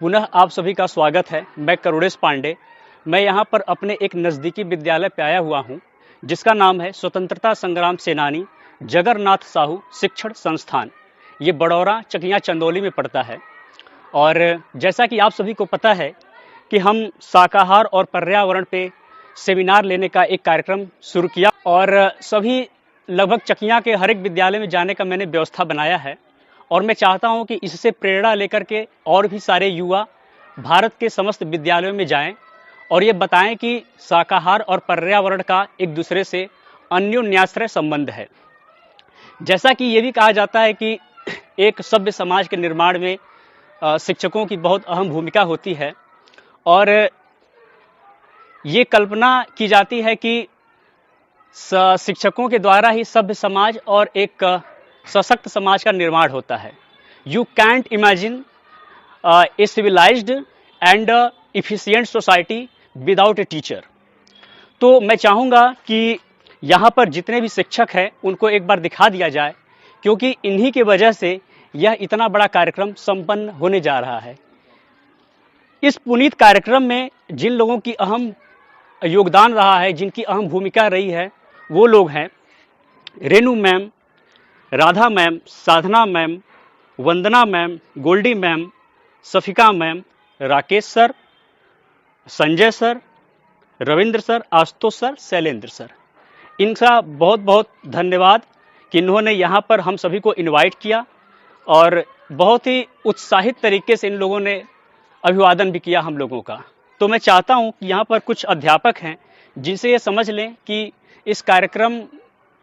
पुनः आप सभी का स्वागत है। मैं करुणेश पांडे। मैं यहाँ पर अपने एक नज़दीकी विद्यालय पे आया हुआ हूँ जिसका नाम है स्वतंत्रता संग्राम सेनानी जगरनाथ साहू शिक्षण संस्थान। ये बड़ौरा चकिया चंदौली में पड़ता है। और जैसा कि आप सभी को पता है कि हम शाकाहार और पर्यावरण पे सेमिनार लेने का एक कार्यक्रम शुरू किया और सभी लगभग चकिया के हर एक विद्यालय में जाने का मैंने व्यवस्था बनाया है। और मैं चाहता हूं कि इससे प्रेरणा लेकर के और भी सारे युवा भारत के समस्त विद्यालयों में जाएं और ये बताएं कि शाकाहार और पर्यावरण का एक दूसरे से अन्योन्याश्रय संबंध है। जैसा कि ये भी कहा जाता है कि एक सभ्य समाज के निर्माण में शिक्षकों की बहुत अहम भूमिका होती है और ये कल्पना की जाती है कि शिक्षकों के द्वारा ही सभ्य समाज और एक सशक्त समाज का निर्माण होता है। You can't imagine a civilised and efficient society without a teacher. तो मैं चाहूँगा कि यहाँ पर जितने भी शिक्षक हैं उनको एक बार दिखा दिया जाए, क्योंकि इन्हीं की वजह से यह इतना बड़ा कार्यक्रम संपन्न होने जा रहा है। इस पुनीत कार्यक्रम में जिन लोगों की अहम योगदान रहा है, जिनकी अहम भूमिका रही है, वो लोग हैं Renu ma'am, Radha ma'am, Sadhana ma'am, Vandana ma'am, Goldie ma'am, Safika ma'am, Rakesh sir, Sanjay sir, Ravindra sir, Ashutosh sir, Shailendra sir. इनका बहुत बहुत धन्यवाद कि इन्होंने यहाँ पर हम सभी को इनवाइट किया और बहुत ही उत्साहित तरीके से इन लोगों ने अभिवादन भी किया हम लोगों का। तो मैं चाहता हूँ कि यहाँ पर कुछ अध्यापक हैं जिनसे ये समझ लें कि इस कार्यक्रम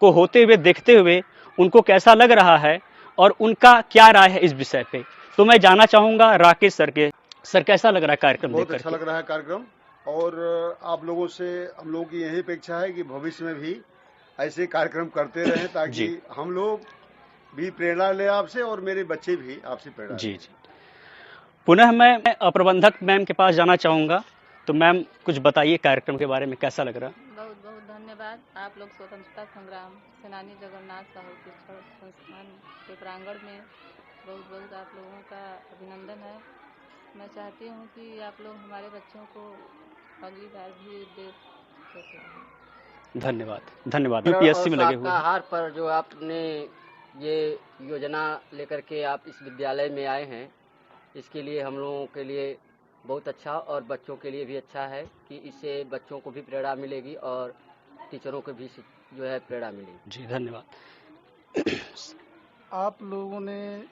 को होते हुए देखते हुए उनको कैसा लग रहा है और उनका क्या राय है इस विषय पे। तो मैं जानना चाहूँगा राकेश सर के। सर, कैसा लग रहा है कार्यक्रम? बहुत अच्छा लग रहा है कार्यक्रम और आप लोगों से हम लोगों की यही अपेक्षा है कि भविष्य में भी ऐसे कार्यक्रम करते रहें ताकि हम लोग भी प्रेरणा ले आपसे और मेरे बच्चे भी आपसे प्रेरणा जी। पुनः मैं प्रबंधक मैम के पास जाना चाहूँगा। तो मैम, कुछ बताइए कार्यक्रम के बारे में, कैसा लग रहा है? बहुत बहुत धन्यवाद। आप लोग स्वतंत्रता संग्राम सेनानी जगन्नाथ साहू शिक्षण संस्थान के प्रांगण में बहुत बहुत आप लोगों का अभिनंदन है। मैं चाहती हूँ कि आप लोग हमारे बच्चों को अगली बार भी देख। धन्यवाद। यूपीएससी में लगे हुए शाकाहार पर जो आपने ये योजना लेकर के आप इस विद्यालय में आए हैं, इसके लिए हम लोगों के लिए बहुत अच्छा और बच्चों के लिए भी अच्छा है कि इससे बच्चों को भी प्रेरणा मिलेगी और टीचरों को भी जो है प्रेरणा मिलेगी। जी, धन्यवाद। आप लोगों ने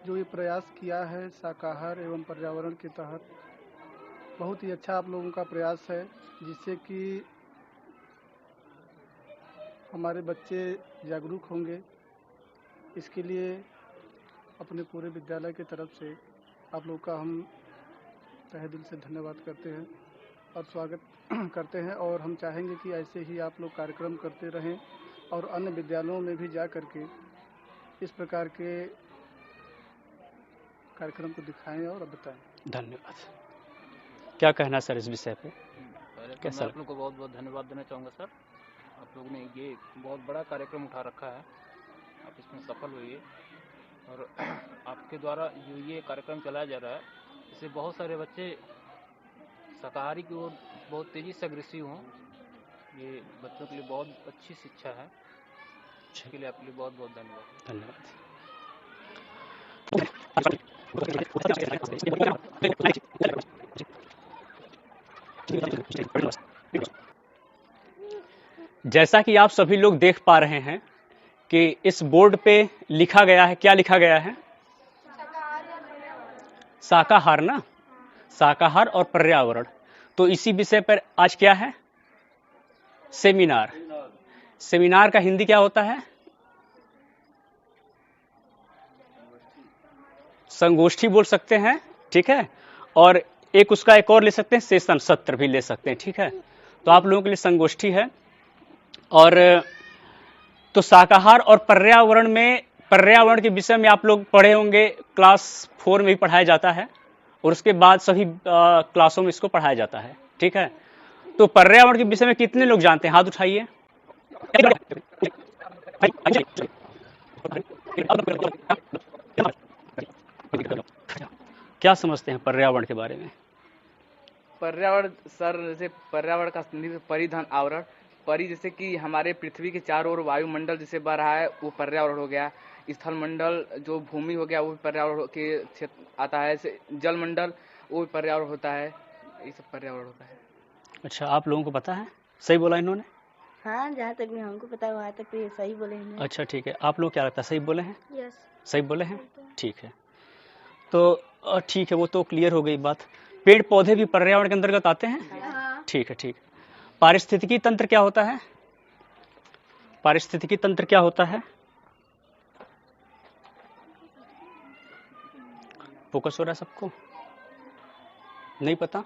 जो ये प्रयास किया है शाकाहार एवं पर्यावरण के तहत, बहुत ही अच्छा आप लोगों का प्रयास है, जिससे कि हमारे बच्चे जागरूक होंगे। इसके लिए अपने पूरे विद्यालय की तरफ से आप लोग का हम तहे दिल से धन्यवाद करते हैं और स्वागत करते हैं। और हम चाहेंगे कि ऐसे ही आप लोग कार्यक्रम करते रहें और अन्य विद्यालयों में भी जा करके इस प्रकार के कार्यक्रम को दिखाएं और बताएं। धन्यवाद। क्या कहना सर इस विषय पे? कैसा? मैं आप लोगों को बहुत बहुत धन्यवाद देना चाहूँगा सर। आप लोगों ने ये बहुत बड़ा कार्यक्रम उठा रखा है, आप इसमें सफल हुए और आपके द्वारा जो ये कार्यक्रम चलाया जा रहा है, इससे बहुत सारे बच्चे शाकाहारी की ओर बहुत तेज़ी से अग्रसर हों। ये बच्चों के लिए बहुत अच्छी शिक्षा है। इसके लिए आपके लिए बहुत बहुत धन्यवाद। जैसा कि आप सभी लोग देख पा रहे हैं कि इस बोर्ड पे लिखा गया है, क्या लिखा गया है? शाकाहार ना, शाकाहार और पर्यावरण। तो इसी विषय पर आज क्या है? सेमिनार। सेमिनार का हिंदी क्या होता है? संगोष्ठी बोल सकते हैं, ठीक है। और एक उसका एक और ले सकते हैं, सेशन, सत्र भी ले सकते हैं, ठीक है। तो आप लोगों के लिए संगोष्ठी है। और तो शाकाहार और पर्यावरण में, पर्यावरण के विषय में आप लोग पढ़े होंगे, क्लास 4 में भी पढ़ाया जाता है और उसके बाद सभी क्लासों में इसको पढ़ाया जाता है, ठीक है। तो पर्यावरण के विषय में कितने लोग जानते हैं? हाथ उठाइए। क्या समझते हैं पर्यावरण के बारे में? पर्यावरण सर, जैसे पर्यावरण का परिधन आवरण, परि जैसे कि हमारे पृथ्वी के चारों ओर वायुमंडल जैसे बह रहा है वो पर्यावरण हो गया। स्थल मंडल जो भूमि हो गया वो भी पर्यावरण के क्षेत्र आता है। जैसे जल मंडल वो भी पर्यावरण होता है, ये सब पर्यावरण होता है। अच्छा, आप लोगों को पता है? सही बोला इन्होंने? हाँ, जहाँ तक भी हमको पता है वहाँ तक तो ये सही बोले हैं। अच्छा ठीक है, आप लोग क्या लगता है सही बोले हैं? यस, सही बोले हैं, ठीक है। तो ठीक है, वो तो क्लियर हो गई बात। पेड़ पौधे भी पर्यावरण के अंतर्गत आते हैं? ठीक है, ठीक। पारिस्थितिकी तंत्र क्या होता है? पारिस्थितिकी तंत्र क्या होता है? फोकस हो रहा है सबको? नहीं पता?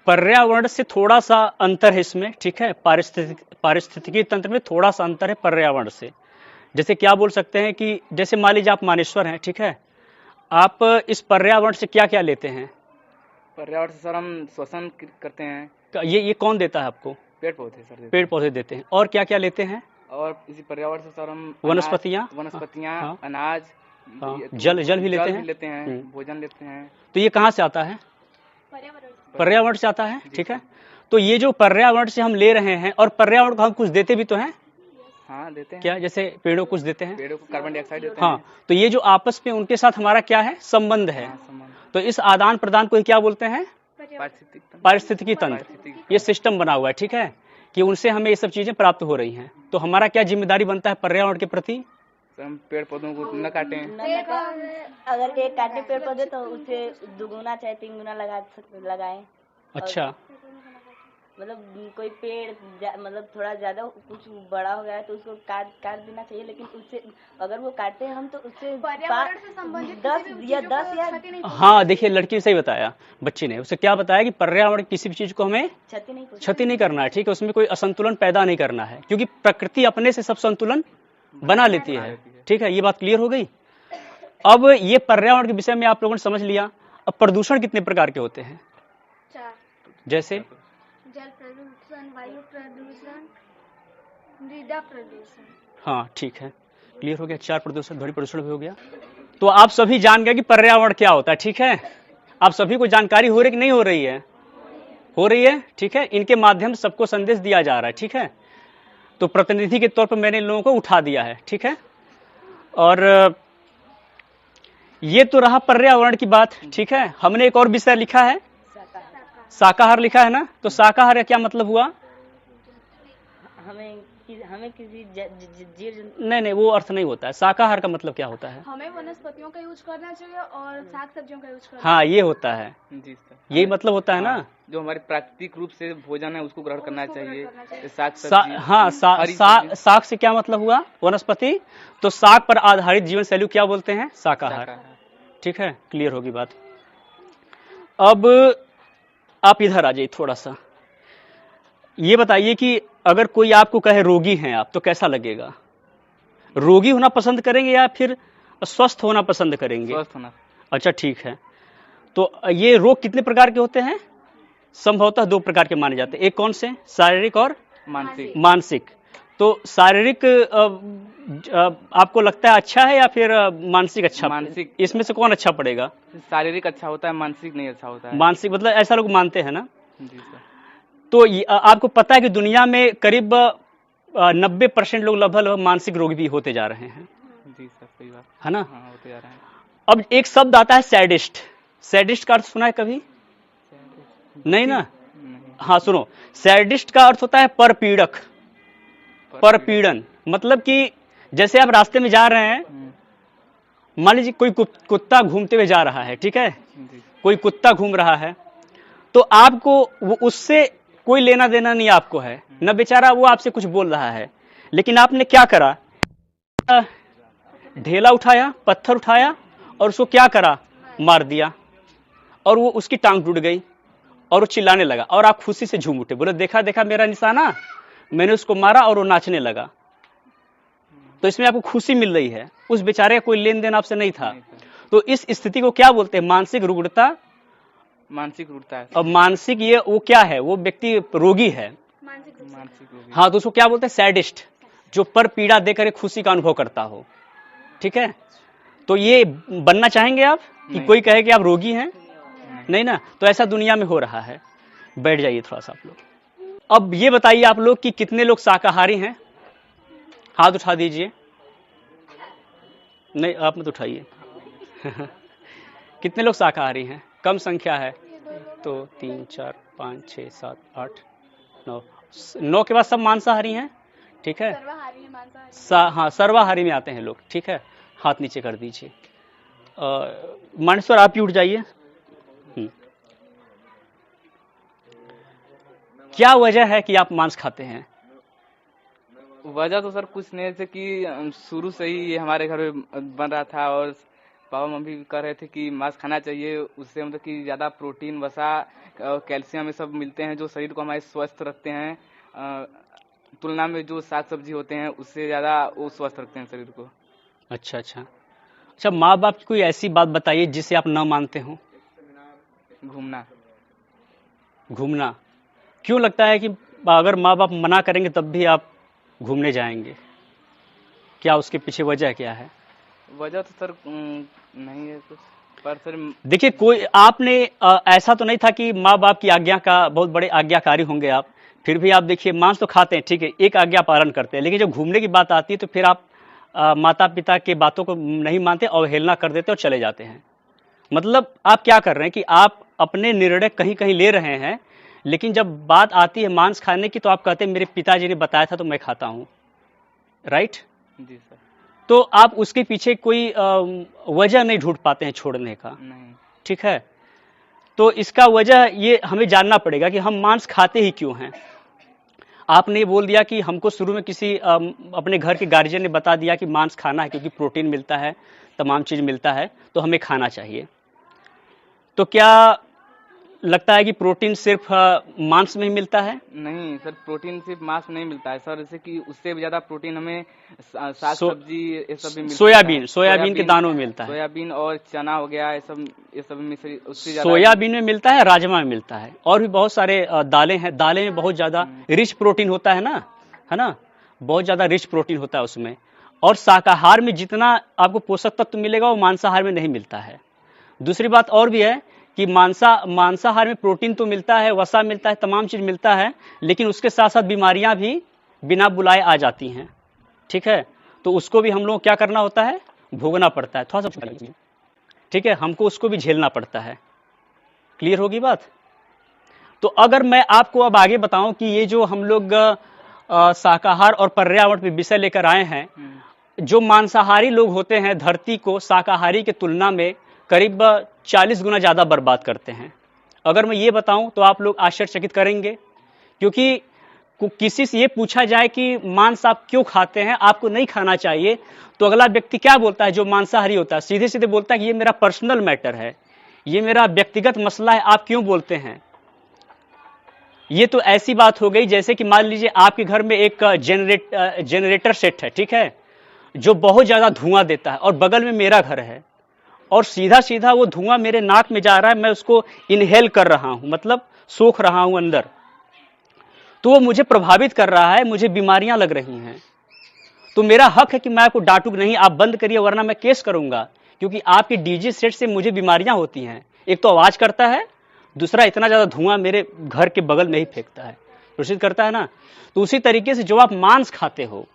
पर्यावरण से थोड़ा सा अंतर है इसमें, ठीक है। पारिस्थितिकी तंत्र में थोड़ा सा अंतर है पर्यावरण से। जैसे क्या बोल सकते हैं कि जैसे मान लीजिए आप मानेश्वर हैं, ठीक है, आप इस पर्यावरण से क्या क्या लेते हैं? पर्यावरण से सर हम श्वसन करते हैं। ये कौन देता है आपको? पेड़ पौधे सर, पेड़ पौधे देते हैं। और क्या क्या लेते हैं? और इसी पर्यावरण से सर हम वनस्पतियाँ, हाँ, अनाज, हाँ, जल भी लेते हैं, भोजन लेते हैं। तो ये कहाँ से आता है? पर्यावरण से आता है, ठीक है। तो ये जो पर्यावरण से हम ले रहे हैं और पर्यावरण को हम कुछ देते भी तो हैं? हाँ, देते हैं। क्या? जैसे पेड़ों को कुछ देते हैं, पेड़ों को कार्बन डाइऑक्साइड देते हैं। हाँ, तो ये जो आपस में उनके साथ हमारा क्या है? संबंध है। तो इस आदान प्रदान को क्या बोलते हैं? पारिस्थितिकी तंत्र। ये सिस्टम बना हुआ है, ठीक है, कि उनसे हमें ये सब चीजें प्राप्त हो रही हैं। तो हमारा क्या जिम्मेदारी बनता है पर्यावरण के प्रति? हम पेड़ पौधों को न काटें। अगर एक काटे पेड़ पौधे तो उसे दुगुना चाहे 3 गुना लगाएं। अच्छा, मतलब कोई पेड़ मतलब थोड़ा ज्यादा कुछ बड़ा हो गया है तो उसको काट देना चाहिए, लेकिन उससे अगर वो काटते हैं हम तो उससे पर्यावरण से संबंधित 10 या हाँ देखिए, लड़की ने सही बताया, बच्ची ने उसे क्या बताया कि पर्यावरण किसी भी चीज को हमें क्षति नहीं करना है, ठीक है, उसमें कोई असंतुलन पैदा नहीं करना है, क्योंकि प्रकृति अपने से सब संतुलन बना लेती है, ठीक है। ये बात क्लियर हो गई। अब ये पर्यावरण के विषय में आप लोगों ने समझ लिया। अब प्रदूषण कितने प्रकार के होते हैं? 4। जैसे जल प्रदूषण, वायु प्रदूषण, मृदा प्रदूषण। हाँ ठीक है, क्लियर हो गया। 4 प्रदूषण, ध्वनि प्रदूषण भी हो गया। तो आप सभी जान गए कि पर्यावरण क्या होता है, ठीक है। आप सभी को जानकारी हो रही कि नहीं हो रही है? हो रही है, ठीक है। इनके माध्यम से सबको संदेश दिया जा रहा है, ठीक है। तो प्रतिनिधि के तौर पर मैंने इन लोगों को उठा दिया है, ठीक है। और ये तो रहा पर्यावरण की बात, ठीक है। हमने एक और विषय लिखा है, शाकाहार लिखा है ना। तो शाकाहार का क्या मतलब हुआ? हमें किसी जीव नहीं, वो अर्थ नहीं होता है। शाकाहार का मतलब क्या होता है? हमें वनस्पतियों का यूज करना चाहिए और साग सब्जियों का यूज करना। हाँ, ये होता है, जी सर, यही मतलब होता है ना। जो हमारे प्राकृतिक रूप से भोजन है उसको ग्रहण करना चाहिए। साग हाँ, साग से क्या मतलब हुआ? वनस्पति। तो साग पर आधारित जीवन शैली क्या बोलते हैं? शाकाहार, ठीक है। क्लियर होगी बात। अब आप इधर आ जाइए थोड़ा सा। ये बताइए कि अगर कोई आपको कहे रोगी हैं आप, तो कैसा लगेगा? रोगी होना पसंद करेंगे या फिर स्वस्थ होना पसंद करेंगे? स्वस्थ होना। अच्छा ठीक है। तो ये रोग कितने प्रकार के होते हैं? संभवतः 2 प्रकार के माने जाते हैं। एक कौन से? शारीरिक और मानसिक। तो शारीरिक आपको लगता है अच्छा है या फिर मानसिक अच्छा? मानसिक। इसमें से कौन अच्छा पड़ेगा? शारीरिक अच्छा होता है, मानसिक नहीं अच्छा होता है। मानसिक मतलब ऐसा लोग मानते हैं ना। जी सर। तो आपको पता है कि दुनिया में करीब 90% लोग लगभग मानसिक रोगी भी होते जा रहे हैं। जी सर, सही बात है ना। हाँ, होते जा रहे हैं। अब एक शब्द आता है सैडिस्ट। सैडिस्ट का अर्थ सुना है कभी? नहीं ना। हाँ सुनो, सैडिस्ट का अर्थ होता है परपीड़क, परपीड़न। मतलब कि जैसे आप रास्ते में जा रहे हैं, मान लीजिए कोई कुत्ता घूमते हुए जा रहा है, ठीक है, कोई कुत्ता घूम रहा है, तो आपको वो उससे कोई लेना देना नहीं आपको है न, बेचारा वो आपसे कुछ बोल रहा है, लेकिन आपने क्या करा? ढेला उठाया, पत्थर उठाया और उसको क्या करा? मार दिया, और वो उसकी टांग टूट गई और वो चिल्लाने लगा और आप खुशी से झूम उठे, बोले देखा देखा मेरा निशाना, मैंने उसको मारा, और वो नाचने लगा। तो इसमें आपको खुशी मिल रही है, उस बेचारे का कोई लेन देन आपसे नहीं था। तो इस स्थिति को क्या बोलते हैं? मानसिक रुग्णता। मानसिक रूपता है। अब मानसिक ये वो क्या है? वो व्यक्ति रोगी है, मानसिक रोगी। हाँ, तो उसको क्या बोलते हैं? सैडिस्ट, जो पर पीड़ा देकर एक खुशी का अनुभव करता हो, ठीक है। तो ये बनना चाहेंगे आप कि नहीं। कोई कहे कि आप रोगी हैं? नहीं ना, तो ऐसा दुनिया में हो रहा है। बैठ जाइए थोड़ा सा आप लोग। अब ये बताइए आप लोग कि कितने लोग शाकाहारी हैं? हाथ उठा दीजिए। नहीं, आप मत उठाइए। कितने लोग शाकाहारी हैं? कम संख्या है। तो 3 4 5 6 7 8 9 9 के बाद सब मांसाहारी हैं। ठीक है, सर्वाहारी है, मांसाहारी। हाँ, सर्वाहारी में आते हैं लोग। ठीक है, हाथ नीचे कर दीजिए। मानेश्वर आप भी उठ जाइए। क्या वजह है कि आप मांस खाते हैं? वजह तो सर कुछ नहीं, जैसे कि शुरू से ही ये हमारे घर में बन रहा था और पापा मम्मी भी कह रहे थे कि मांस खाना चाहिए, उससे मतलब कि ज़्यादा प्रोटीन, वसा और कैल्शियम ये सब मिलते हैं जो शरीर को हमारे स्वस्थ रखते हैं। तुलना में जो साग सब्जी होते हैं उससे ज़्यादा वो स्वस्थ रखते हैं शरीर को। अच्छा अच्छा अच्छा, माँ बाप की कोई ऐसी बात बताइए जिसे आप न मानते हो? घूमना। घूमना क्यों लगता है कि अगर माँ बाप मना करेंगे तब भी आप घूमने जाएंगे? क्या उसके पीछे वजह क्या है? वजह तो सर नहीं है कुछ, पर सर देखिए, कोई आपने ऐसा तो नहीं था कि माँ बाप की आज्ञा का बहुत बड़े आज्ञाकारी होंगे आप, फिर भी आप देखिए मांस तो खाते हैं, ठीक है, एक आज्ञा पालन करते हैं, लेकिन जब घूमने की बात आती है तो फिर आप माता पिता के बातों को नहीं मानते, अवहेलना कर देते और चले जाते हैं। मतलब आप क्या कर रहे हैं कि आप अपने निर्णय कहीं कहीं ले रहे हैं, लेकिन जब बात आती है मांस खाने की तो आप कहते हैं मेरे पिताजी ने बताया था तो मैं खाता हूं। राइट? जी सर। तो आप उसके पीछे कोई वजह नहीं ढूंढ पाते हैं छोड़ने का। नहीं। ठीक है, तो इसका वजह ये हमें जानना पड़ेगा कि हम मांस खाते ही क्यों हैं। आपने बोल दिया कि हमको शुरू में किसी अपने घर के गार्जियन ने बता दिया कि मांस खाना है क्योंकि प्रोटीन मिलता है, तमाम चीज मिलता है, तो हमें खाना चाहिए। तो क्या लगता है कि प्रोटीन सिर्फ मांस में ही मिलता है? नहीं सर, प्रोटीन सिर्फ मांस में नहीं मिलता है सर, जैसे कि उससे भी ज्यादा प्रोटीन हमें साग सब्जी ये सब भी मिलता सोयाबीन है। सोयाबीन के दानों में मिलता है। सोयाबीन और चना हो गया, ये सब में से उससे ज्यादा सोयाबीन में मिलता है, राजमा में मिलता है, और भी बहुत सारे दालें हैं। दालें में बहुत ज्यादा रिच प्रोटीन होता है ना, बहुत ज्यादा रिच प्रोटीन होता है उसमें। और शाकाहार में जितना आपको पोषक तत्व मिलेगा वो मांसाहार में नहीं मिलता है। दूसरी बात और भी है कि मांसाहार में प्रोटीन तो मिलता है, वसा मिलता है, तमाम चीज मिलता है, लेकिन उसके साथ साथ बीमारियां भी बिना बुलाए आ जाती हैं। ठीक है, तो उसको भी हम लोग क्या करना होता है, भोगना पड़ता है। थोड़ा सा ठीक है, हमको उसको भी झेलना पड़ता है। क्लियर होगी बात? तो अगर मैं आपको अब आगे बताऊं कि ये जो हम लोग शाकाहार और पर्यावरण पे विषय लेकर आए हैं, जो मांसाहारी लोग होते हैं धरती को शाकाहारी के तुलना में करीब 40 गुना ज्यादा बर्बाद करते हैं। अगर मैं ये बताऊं तो आप लोग आश्चर्यचकित करेंगे, क्योंकि किसी से ये पूछा जाए कि मांस आप क्यों खाते हैं, आपको नहीं खाना चाहिए, तो अगला व्यक्ति क्या बोलता है? जो मांसाहारी होता है सीधे सीधे बोलता है कि ये मेरा पर्सनल मैटर है, ये मेरा व्यक्तिगत मसला है, आप क्यों बोलते हैं? ये तो ऐसी बात हो गई जैसे कि मान लीजिए आपके घर में एक जनरेटर सेट है, ठीक है, जो बहुत ज्यादा धुआं देता है, और बगल में मेरा घर है और सीधा सीधा वो धुआं मेरे नाक में जा रहा है, मैं उसको इनहेल कर रहा हूं, मतलब सोख रहा हूं अंदर, तो वो मुझे प्रभावित कर रहा है, मुझे बीमारियां लग रही हैं। तो मेरा हक है कि मैं आपको डांटूं नहीं, आप बंद करिए वरना मैं केस करूंगा, क्योंकि आपके डीजे सेट से मुझे बीमारियां होती हैं। एक तो आवाज करता है, दूसरा इतना ज्यादा धुआं मेरे घर के बगल में ही फेंकता है, दूषित करता है ना। तो उसी तरीके से जो आप मांस खाते हो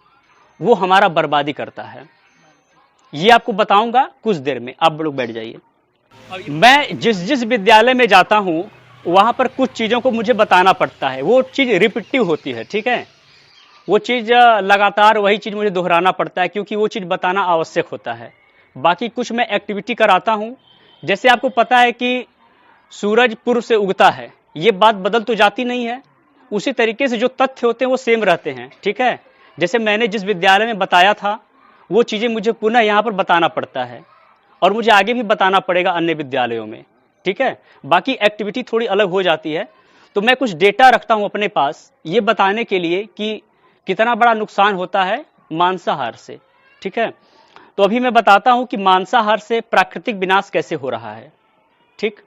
वो हमारा बर्बादी करता है। ये आपको बताऊंगा कुछ देर में, आप लोग बैठ जाइए। मैं जिस विद्यालय में जाता हूं वहां पर कुछ चीजों को मुझे बताना पड़ता है, वो चीज रिपीटिव होती है, ठीक है, वो चीज लगातार वही चीज मुझे दोहराना पड़ता है, क्योंकि वो चीज बताना आवश्यक होता है। बाकी कुछ मैं एक्टिविटी कराता हूं, जैसे आपको पता है कि सूरज पूर्व से उगता है, ये बात बदल तो जाती नहीं है, उसी तरीके से जो तथ्य होते हैं वो सेम रहते हैं। ठीक है, जैसे मैंने जिस विद्यालय में बताया था वो चीजें मुझे पुनः यहाँ पर बताना पड़ता है, और मुझे आगे भी बताना पड़ेगा अन्य विद्यालयों में। ठीक है, बाकी एक्टिविटी थोड़ी अलग हो जाती है। तो मैं कुछ डेटा रखता हूं अपने पास ये बताने के लिए कि कितना बड़ा नुकसान होता है मांसाहार से। ठीक है, तो अभी मैं बताता हूं कि मांसाहार से प्राकृतिक विनाश कैसे हो रहा है। ठीक,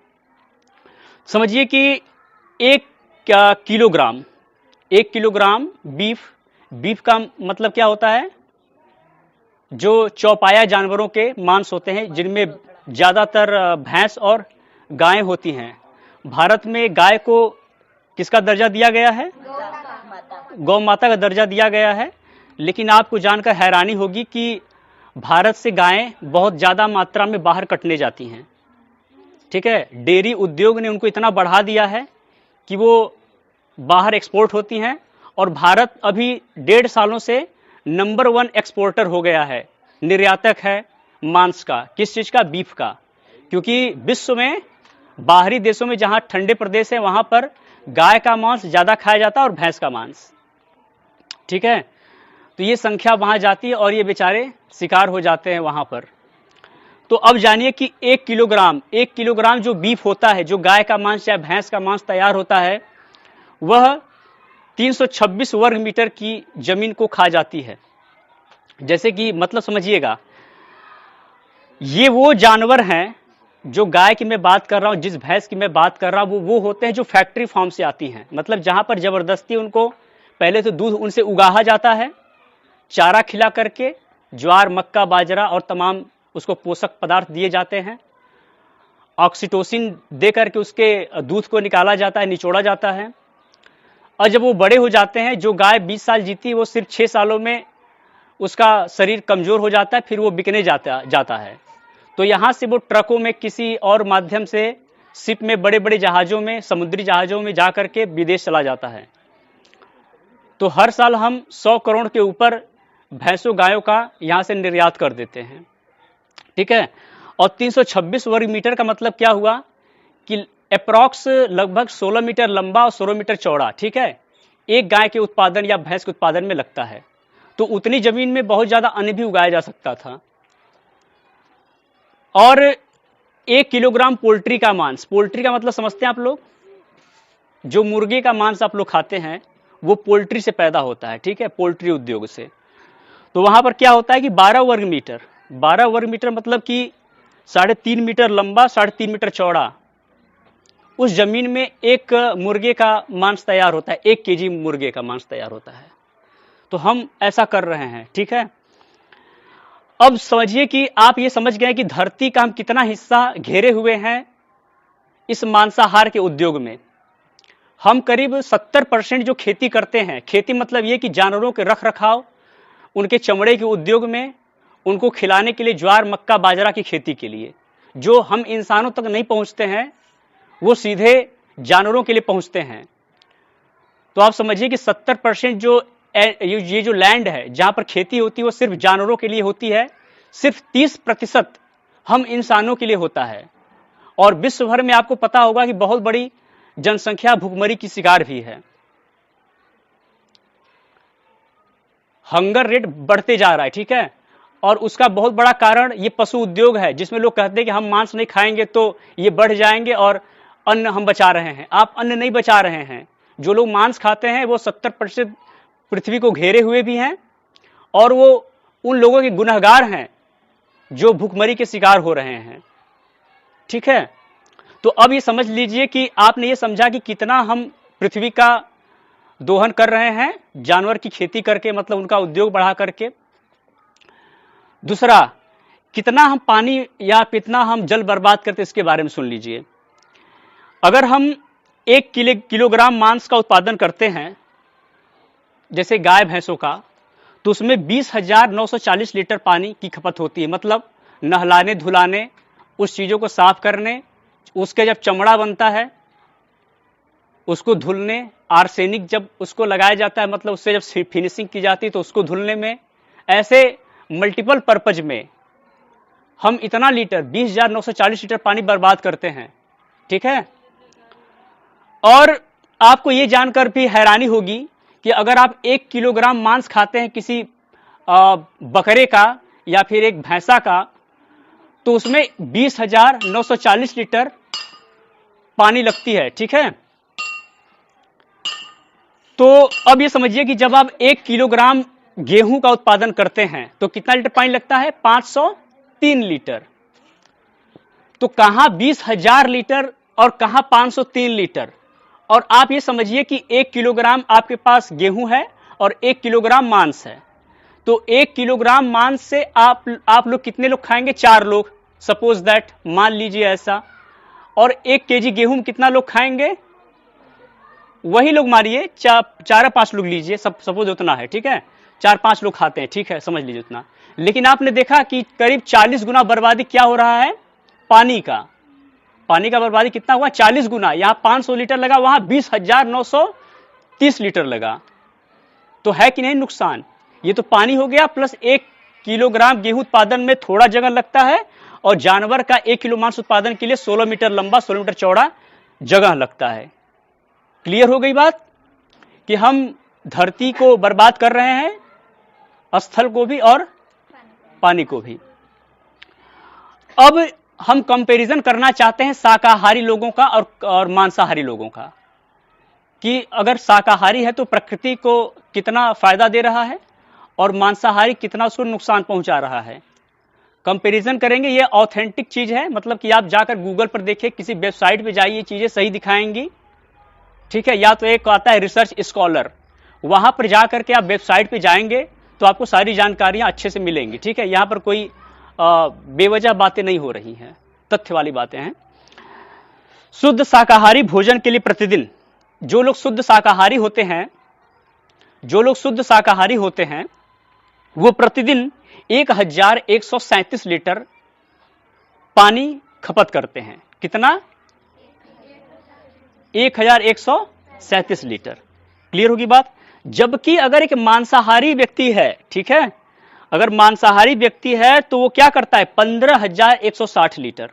समझिए कि 1 किलोग्राम बीफ का मतलब क्या होता है? जो चौपाया जानवरों के मांस होते हैं, जिनमें ज़्यादातर भैंस और गायें होती हैं। भारत में गाय को किसका दर्जा दिया गया है? गौ माता का दर्जा दिया गया है। लेकिन आपको जानकर हैरानी होगी कि भारत से गायें बहुत ज़्यादा मात्रा में बाहर कटने जाती हैं। ठीक है, डेयरी उद्योग ने उनको इतना बढ़ा दिया है कि वो बाहर एक्सपोर्ट होती हैं, और भारत अभी 1.5 सालों से नंबर 1 एक्सपोर्टर हो गया है, निर्यातक है मांस का। किस चीज़ का? बीफ का। क्योंकि विश्व में बाहरी देशों में जहाँ ठंडे प्रदेश है वहाँ पर गाय का मांस ज़्यादा खाया जाता है और भैंस का मांस। ठीक है, तो ये संख्या वहाँ जाती है और ये बेचारे शिकार हो जाते हैं वहाँ पर। तो अब जानिए कि 1 किलोग्राम जो बीफ होता है, जो गाय का मांस या भैंस का मांस तैयार होता है, वह 326 वर्ग मीटर की जमीन को खा जाती है। जैसे कि मतलब समझिएगा, ये वो जानवर हैं, जो गाय की मैं बात कर रहा हूँ, जिस भैंस की मैं बात कर रहा हूँ, वो होते हैं जो फैक्ट्री फार्म से आती हैं। मतलब जहाँ पर जबरदस्ती उनको पहले तो दूध उनसे उगाहा जाता है, चारा खिला करके, ज्वार, मक्का, बाजरा और तमाम उसको पोषक पदार्थ दिए जाते हैं, ऑक्सीटोसिन दे करके उसके दूध को निकाला जाता है, निचोड़ा जाता है। और जब वो बड़े हो जाते हैं, जो गाय 20 साल जीती है, वो सिर्फ 6 सालों में उसका शरीर कमजोर हो जाता है, फिर वो बिकने जाता है। तो यहाँ से वो ट्रकों में किसी और माध्यम से, शिप में, बड़े बड़े जहाज़ों में, समुद्री जहाज़ों में जा करके विदेश चला जाता है। तो हर साल हम 100 करोड़ के ऊपर भैंसों गायों का यहाँ से निर्यात कर देते हैं। ठीक है, और 326 वर्ग मीटर का मतलब क्या हुआ कि अप्रॉक्स लगभग 16 मीटर लंबा और 16 मीटर चौड़ा, ठीक है, एक गाय के उत्पादन या भैंस के उत्पादन में लगता है। तो उतनी जमीन में बहुत ज्यादा अन्न भी उगाया जा सकता था। और 1 किलोग्राम पोल्ट्री का मांस, पोल्ट्री का मतलब समझते हैं आप लोग? जो मुर्गे का मांस आप लोग खाते हैं वो पोल्ट्री से पैदा होता है। ठीक है, पोल्ट्री उद्योग से। तो वहां पर क्या होता है कि 12 वर्ग मीटर मतलब कि 3.5 मीटर लंबा, 3.5 मीटर चौड़ा, उस जमीन में एक मुर्गे का मांस तैयार होता है, 1 केजी मुर्गे का मांस तैयार होता है। तो हम ऐसा कर रहे हैं। ठीक है, अब समझिए कि आप ये समझ गए कि धरती का हम कितना हिस्सा घेरे हुए हैं इस मांसाहार के उद्योग में। हम करीब 70% जो खेती करते हैं, खेती मतलब ये कि जानवरों के रख रखाव, उनके चमड़े के उद्योग में, उनको खिलाने के लिए ज्वार, मक्का, बाजरा की खेती के लिए, जो हम इंसानों तक नहीं पहुंचते हैं, वो सीधे जानवरों के लिए पहुंचते हैं। तो आप समझिए कि 70% ये जो लैंड है जहां पर खेती होती है वो सिर्फ जानवरों के लिए होती है, सिर्फ 30% हम इंसानों के लिए होता है। और विश्व भर में आपको पता होगा कि बहुत बड़ी जनसंख्या भूखमरी की शिकार भी है। हंगर रेट बढ़ते जा रहा है। ठीक है, और उसका बहुत बड़ा कारण ये पशु उद्योग है, जिसमें लोग कहते हैं कि हम मांस नहीं खाएंगे तो ये बढ़ जाएंगे और अन्न हम बचा रहे हैं। आप अन्न नहीं बचा रहे हैं। जो लोग मांस खाते हैं वो 70% पृथ्वी को घेरे हुए भी हैं, और वो उन लोगों के गुनहगार हैं जो भूखमरी के शिकार हो रहे हैं। ठीक है, तो अब ये समझ लीजिए कि आपने ये समझा कि कितना हम पृथ्वी का दोहन कर रहे हैं जानवर की खेती करके, मतलब उनका उद्योग बढ़ा करके। दूसरा, कितना हम पानी या कितना हम जल बर्बाद करते, इसके बारे में सुन लीजिए। अगर हम 1 किलोग्राम मांस का उत्पादन करते हैं, जैसे गाय भैंसों का, तो उसमें 20,940 लीटर पानी की खपत होती है। मतलब नहलाने, धुलाने, उस चीज़ों को साफ करने, उसके जब चमड़ा बनता है उसको धुलने, आर्सेनिक जब उसको लगाया जाता है, मतलब उससे जब फिनिशिंग की जाती है तो उसको धुलने में, ऐसे मल्टीपल पर्पज में हम इतना लीटर 20,940 लीटर पानी बर्बाद करते हैं। ठीक है, और आपको ये जानकर भी हैरानी होगी कि अगर आप 1 किलोग्राम मांस खाते हैं किसी बकरे का या फिर एक भैंसा का, तो उसमें 20,940 लीटर पानी लगती है। ठीक है, तो अब ये समझिए कि जब आप 1 किलोग्राम गेहूं का उत्पादन करते हैं तो कितना लीटर पानी लगता है? 503 लीटर। तो कहां 20,000 लीटर और कहां 503 लीटर। और आप ये समझिए कि 1 किलोग्राम आपके पास गेहूं है और 1 किलोग्राम मांस है, तो तो 1 किलोग्राम मांस से आप लोग कितने लोग खाएंगे? 4 लोग, सपोज दैट, मान लीजिए ऐसा। और 1 केजी गेहूं में कितना लोग खाएंगे? वही लोग मारिए, 4 या 5 लोग लीजिए, सपोज उतना है, ठीक है, 4-5 लोग खाते हैं, ठीक है, समझ लीजिए उतना। लेकिन आपने देखा कि करीब 40 गुना बर्बादी क्या हो रहा है? पानी का बर्बादी कितना हुआ? 40 गुना। यहां 500 लीटर लगा, वहां 20,930 लीटर लगा। तो है कि नहीं नुकसान? ये तो पानी हो गया, प्लस 1 किलोग्राम गेहूं उत्पादन में थोड़ा जगह लगता है, और जानवर का 1 किलो मांस उत्पादन के लिए 16 मीटर लंबा 16 मीटर चौड़ा जगह लगता है। क्लियर हो गई बात कि हम धरती को बर्बाद कर रहे हैं, स्थल को भी और पानी को भी। अब हम कंपैरिजन करना चाहते हैं शाकाहारी लोगों का और मांसाहारी लोगों का, कि अगर शाकाहारी है तो प्रकृति को कितना फायदा दे रहा है और मांसाहारी कितना उसको नुकसान पहुंचा रहा है। कंपैरिजन करेंगे, ये ऑथेंटिक चीज है, मतलब कि आप जाकर गूगल पर देखिए, किसी वेबसाइट पे जाइए, चीजें सही दिखाएंगी, ठीक है। या तो एक आता है रिसर्च स्कॉलर, वहां पर जाकर के आप वेबसाइट पे जाएंगे तो आपको सारी जानकारियां अच्छे से मिलेंगी, ठीक है। यहां पर कोई बेवजह बातें नहीं हो रही हैं, तथ्य वाली बातें हैं। शुद्ध शाकाहारी भोजन के लिए प्रतिदिन जो लोग शुद्ध शाकाहारी होते हैं वो प्रतिदिन 1137 लीटर पानी खपत करते हैं। कितना? 1137 लीटर। क्लियर होगी बात? जबकि अगर एक मांसाहारी व्यक्ति है, ठीक है, अगर मांसाहारी व्यक्ति है तो वो क्या करता है? 15,160 लीटर,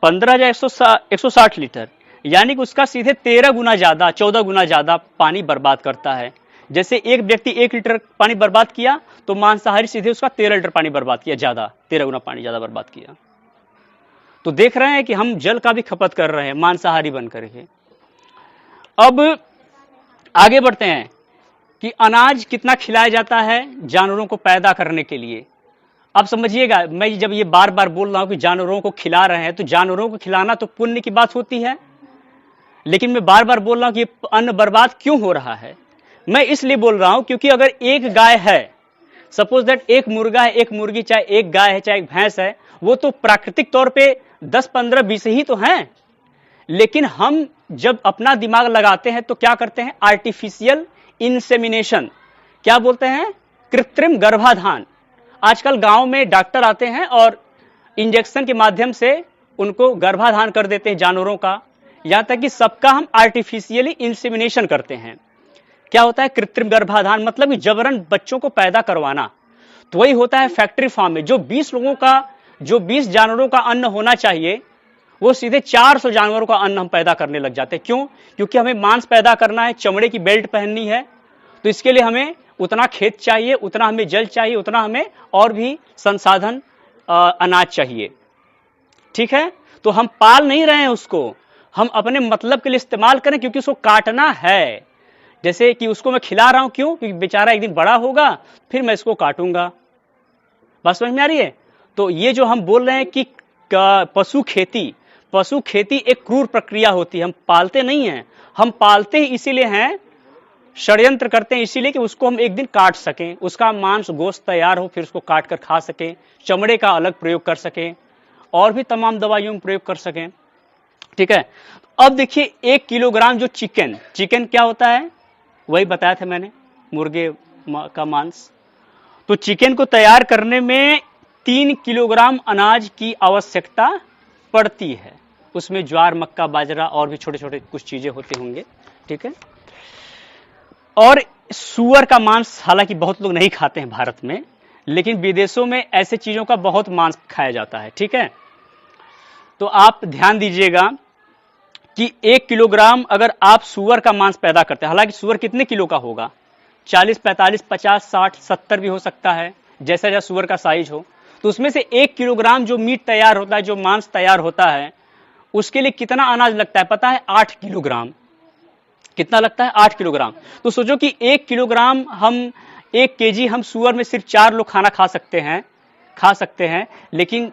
15,160 लीटर, यानी कि उसका सीधे 13 गुना ज्यादा, 14 गुना ज्यादा पानी बर्बाद करता है। जैसे एक व्यक्ति 1 लीटर पानी बर्बाद किया, तो मांसाहारी सीधे उसका 13 लीटर पानी बर्बाद किया, ज्यादा, 13 गुना पानी ज्यादा बर्बाद किया। तो देख रहे हैं कि हम जल का भी खपत कर रहे हैं मांसाहारी बनकर के। अब आगे बढ़ते हैं कि अनाज कितना खिलाया जाता है जानवरों को पैदा करने के लिए। अब समझिएगा, मैं जब ये बार बार बोल रहा हूं कि जानवरों को खिला रहे हैं, तो जानवरों को खिलाना तो पुण्य की बात होती है, लेकिन मैं बार बार बोल रहा हूं कि अन्न बर्बाद क्यों हो रहा है। मैं इसलिए बोल रहा हूं क्योंकि अगर एक गाय है, सपोज दैट एक मुर्गा है, एक मुर्गी, चाहे एक गाय है, चाहे एक भैंस है, वो तो प्राकृतिक तौर पे 10, 15, 20 ही तो हैं। लेकिन हम जब अपना दिमाग लगाते हैं तो क्या करते हैं? आर्टिफिशियल इंसेमिनेशन, क्या बोलते हैं? कृत्रिम गर्भाधान। आजकल गांव में डॉक्टर आते हैं और इंजेक्शन के माध्यम से उनको गर्भाधान कर देते हैं जानवरों का, यहां तक कि सबका हम आर्टिफिशियली इंसेमिनेशन करते हैं। क्या होता है कृत्रिम गर्भाधान? मतलब कि जबरन बच्चों को पैदा करवाना। तो वही होता है फैक्ट्री फार्म में, जो 20 जानवरों का अन्न होना चाहिए, वो सीधे 400 जानवरों का अन्न हम पैदा करने लग जाते हैं। क्यों? क्योंकि हमें मांस पैदा करना है, चमड़े की बेल्ट पहननी है, तो इसके लिए हमें उतना खेत चाहिए, उतना हमें जल चाहिए, उतना हमें और भी संसाधन, अनाज चाहिए, ठीक है। तो हम पाल नहीं रहे हैं उसको, हम अपने मतलब के लिए इस्तेमाल करें, क्योंकि उसको काटना है। जैसे कि उसको मैं खिला रहा हूं, क्यों? क्योंकि बेचारा एक दिन बड़ा होगा, फिर मैं इसको काटूंगा। बात समझ में आ रही है? तो ये जो हम बोल रहे हैं कि पशु खेती एक क्रूर प्रक्रिया होती है। हम पालते नहीं हैं, हम पालते ही इसीलिए हैं, षड्यंत्र करते हैं इसीलिए कि उसको हम एक दिन काट सकें, उसका मांस गोश्त तैयार हो, फिर उसको काट कर खा सकें, चमड़े का अलग प्रयोग कर सकें, और भी तमाम दवाइयों में प्रयोग कर सकें, ठीक है। अब देखिए 1 किलोग्राम जो चिकन क्या होता है? वही बताया था मैंने, मुर्गे का मांस। तो चिकन को तैयार करने में 3 किलोग्राम अनाज की आवश्यकता पड़ती है। उसमें ज्वार, मक्का, बाजरा और भी छोटे छोटे कुछ चीजें होते होंगे, ठीक है। और सूअर का मांस हालांकि बहुत लोग नहीं खाते हैं भारत में, लेकिन विदेशों में ऐसे चीजों का बहुत मांस खाया जाता है, ठीक है। तो आप ध्यान दीजिएगा कि 1 किलोग्राम अगर आप सूअर का मांस पैदा करते हैं, हालांकि सूअर कितने किलो का होगा? 40, 45, 50, 60, 70 भी हो सकता है, जैसा जैसा सूअर का साइज हो। तो उसमें से 1 किलोग्राम जो मीट तैयार होता है, जो मांस तैयार होता है, उसके लिए कितना अनाज लगता है पता है? 8 किलोग्राम। कितना लगता है? 8 किलोग्राम। तो सोचो कि 1 किलोग्राम हम 1 केजी हम सूअर में सिर्फ 4 लोग खाना खा सकते हैं, लेकिन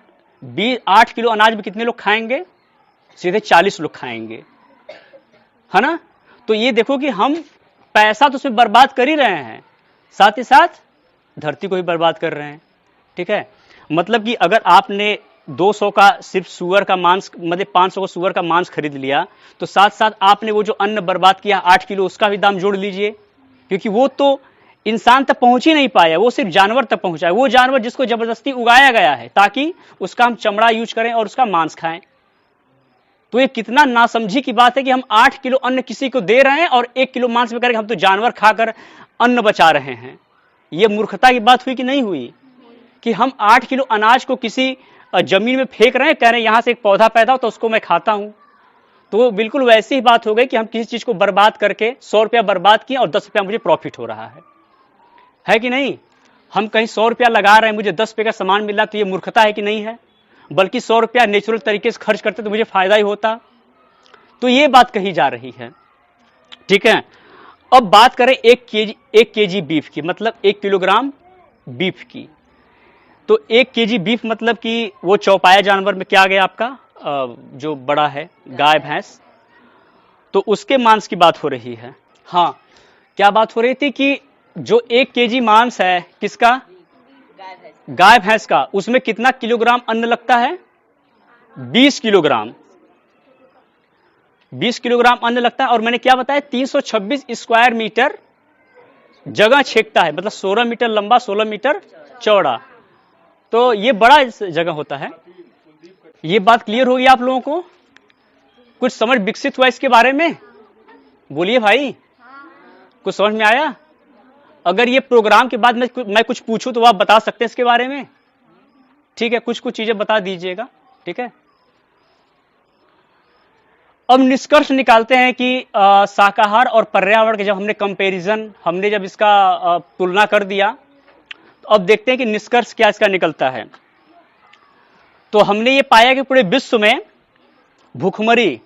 8 किलो अनाज में कितने लोग खाएंगे? सीधे 40 लोग खाएंगे, है ना। तो ये देखो कि हम पैसा तो उसमें बर्बाद कर ही रहे हैं, साथ ही साथ धरती को भी बर्बाद कर रहे हैं। ठीक है, मतलब कि अगर आपने 200 का सिर्फ सुअर का मांस, मतलब 500 का सुअर का मांस खरीद लिया, तो साथ साथ आपने वो जो अन्न बर्बाद किया 8 किलो, उसका भी दाम जोड़ लीजिए, क्योंकि वो तो इंसान तक पहुंच ही नहीं पाया, वो सिर्फ जानवर तक पहुंचा है। वो जानवर जिसको जबरदस्ती उगाया गया है ताकि उसका हम चमड़ा यूज करें और उसका मांस खाएं। तो ये कितना नासमझी की बात है कि हम 8 किलो अन्न किसी को दे रहे हैं और 1 किलो मांस में करके हम तो जानवर खाकर अन्न बचा रहे हैं। ये मूर्खता की बात हुई कि नहीं हुई, कि हम 8 किलो अनाज को किसी जमीन में फेंक रहे हैं, कह रहे हैं यहां से एक पौधा पैदा हो तो उसको मैं खाता हूं। तो बिल्कुल वैसी ही बात हो गई कि हम किसी चीज को बर्बाद करके 100 रुपया बर्बाद किए और 10 रुपया मुझे प्रॉफिट हो रहा है कि नहीं। हम कहीं 100 रुपया लगा रहे हैं, मुझे 10 रुपये का सामान मिल रहा, तो ये मूर्खता है कि नहीं है। बल्कि 100 रुपया नेचुरल तरीके से खर्च करते तो मुझे फायदा ही होता। तो ये बात कही जा रही है। ठीक है, अब बात करें 1 केजी बीफ की, मतलब 1 किलोग्राम बीफ की। तो 1 केजी बीफ मतलब कि वो चौपाया जानवर में क्या आ गया आपका, जो बड़ा है गाय भैंस, तो उसके मांस की बात हो रही है। हाँ, क्या बात हो रही थी कि जो 1 केजी मांस है किसका, गाय भैंस का, उसमें कितना किलोग्राम अन्न लगता है, 20 किलोग्राम। 20 किलोग्राम अन्न लगता है। और मैंने क्या बताया, 326 स्क्वायर मीटर जगह छेकता है, मतलब 16 मीटर लंबा 16 मीटर चौड़ा। तो ये बड़ा जगह होता है। ये बात क्लियर होगी आप लोगों को, कुछ समझ विकसित हुआ इसके बारे में? बोलिए भाई, कुछ समझ में आया? अगर ये प्रोग्राम के बाद मैं कुछ पूछूं तो आप बता सकते हैं इसके बारे में। ठीक है, कुछ चीजें बता दीजिएगा। ठीक है, अब निष्कर्ष निकालते हैं कि शाकाहार और पर्यावरण के जब हमने कंपैरिजन, हमने जब इसका तुलना कर दिया, तो अब देखते हैं कि निष्कर्ष क्या इसका निकलता है। तो हमने ये पाया कि पूरे विश्व में भूखमरी,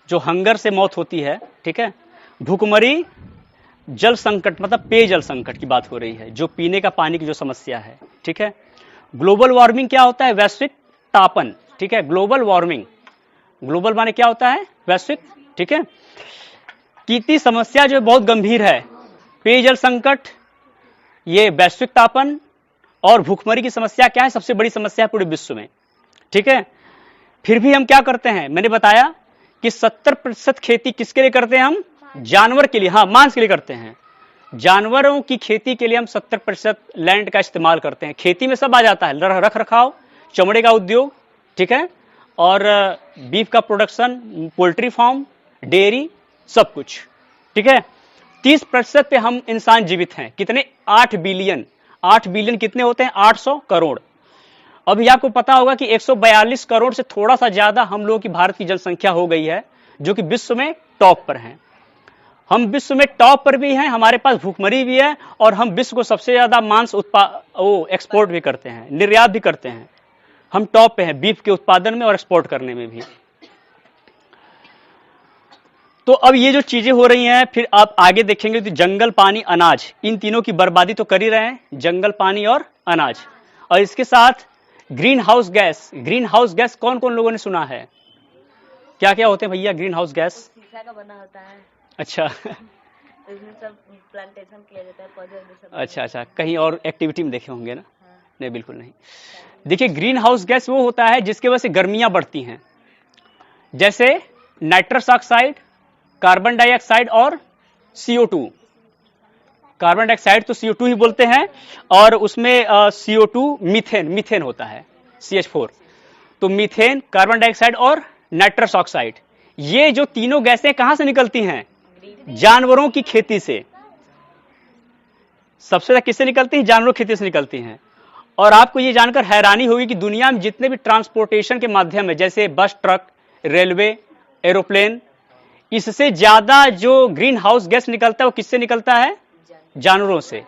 जो हंगर से मौत होती है, ठीक है, भूखमरी, जल संकट, मतलब पेयजल संकट की बात हो रही है, जो पीने का पानी की जो समस्या है। ठीक है, ग्लोबल वार्मिंग क्या होता है, वैश्विक तापन। ठीक है, ग्लोबल वार्मिंग, ग्लोबल माने क्या होता है, वैश्विक। ठीक है, की समस्या जो बहुत गंभीर है, पेयजल संकट, ये वैश्विक तापन और भूखमरी की समस्या क्या है, सबसे बड़ी समस्या है पूरे विश्व में। ठीक है, फिर भी हम क्या करते हैं, मैंने बताया कि 70% खेती किसके लिए करते हैं हम, जानवर के लिए, हाँ, मांस के लिए करते हैं। जानवरों की खेती के लिए हम 70% लैंड का इस्तेमाल करते हैं। खेती में सब आ जाता है, रख रखाव, चमड़े का उद्योग, ठीक है, और बीफ का प्रोडक्शन, पोल्ट्री फार्म, डेयरी, सब कुछ। ठीक है, 30% पे हम इंसान जीवित हैं। कितने, 8 बिलियन। 8 बिलियन कितने होते हैं, 800 करोड़। अभी आपको पता होगा कि 142 करोड़ से थोड़ा सा ज्यादा हम लोगों की भारत की जनसंख्या हो गई है, जो कि विश्व में टॉप पर है। हम विश्व में टॉप पर भी हैं, हमारे पास भूखमरी भी है, और हम विश्व को सबसे ज्यादा मांस एक्सपोर्ट भी करते हैं, निर्यात भी करते हैं। हम टॉप पे हैं बीफ के उत्पादन में और एक्सपोर्ट करने में भी। तो अब ये जो चीजें हो रही हैं, फिर आप आगे देखेंगे तो जंगल, पानी, अनाज, इन तीनों की बर्बादी तो कर ही रहे हैं, जंगल, पानी और अनाज। और इसके साथ green house gas. Green house gas कौन कौन लोगों ने सुना है, क्या क्या होते हैं भैया ग्रीन हाउस गैस? शीशा का बना होता है। अच्छा इसमें सब प्लांटेशन किया जाता है, पौधे सब। अच्छा, कहीं और एक्टिविटी में देखे होंगे ना? हाँ। नहीं, बिल्कुल नहीं। देखिए, ग्रीन हाउस गैस वो होता है जिसकी वजह से गर्मियां बढ़ती हैं, जैसे नाइट्रस ऑक्साइड, कार्बन डाइऑक्साइड और CO2। कार्बन डाइऑक्साइड तो CO2 ही बोलते हैं, और उसमें CO2 मीथेन होता है, CH4। तो मीथेन, कार्बन डाइऑक्साइड और नाइट्रस ऑक्साइड, ये जो तीनों गैसें कहां से निकलती हैं, जानवरों की खेती से। सबसे ज्यादा किससे निकलती हैं, जानवरों की खेती से निकलती हैं। और आपको ये जानकर हैरानी होगी कि दुनिया में जितने भी ट्रांसपोर्टेशन के माध्यम है, जैसे बस, ट्रक, रेलवे, एरोप्लेन, इससे ज्यादा जो ग्रीन हाउस गैस निकलता है वो किससे निकलता है, जानवरों से।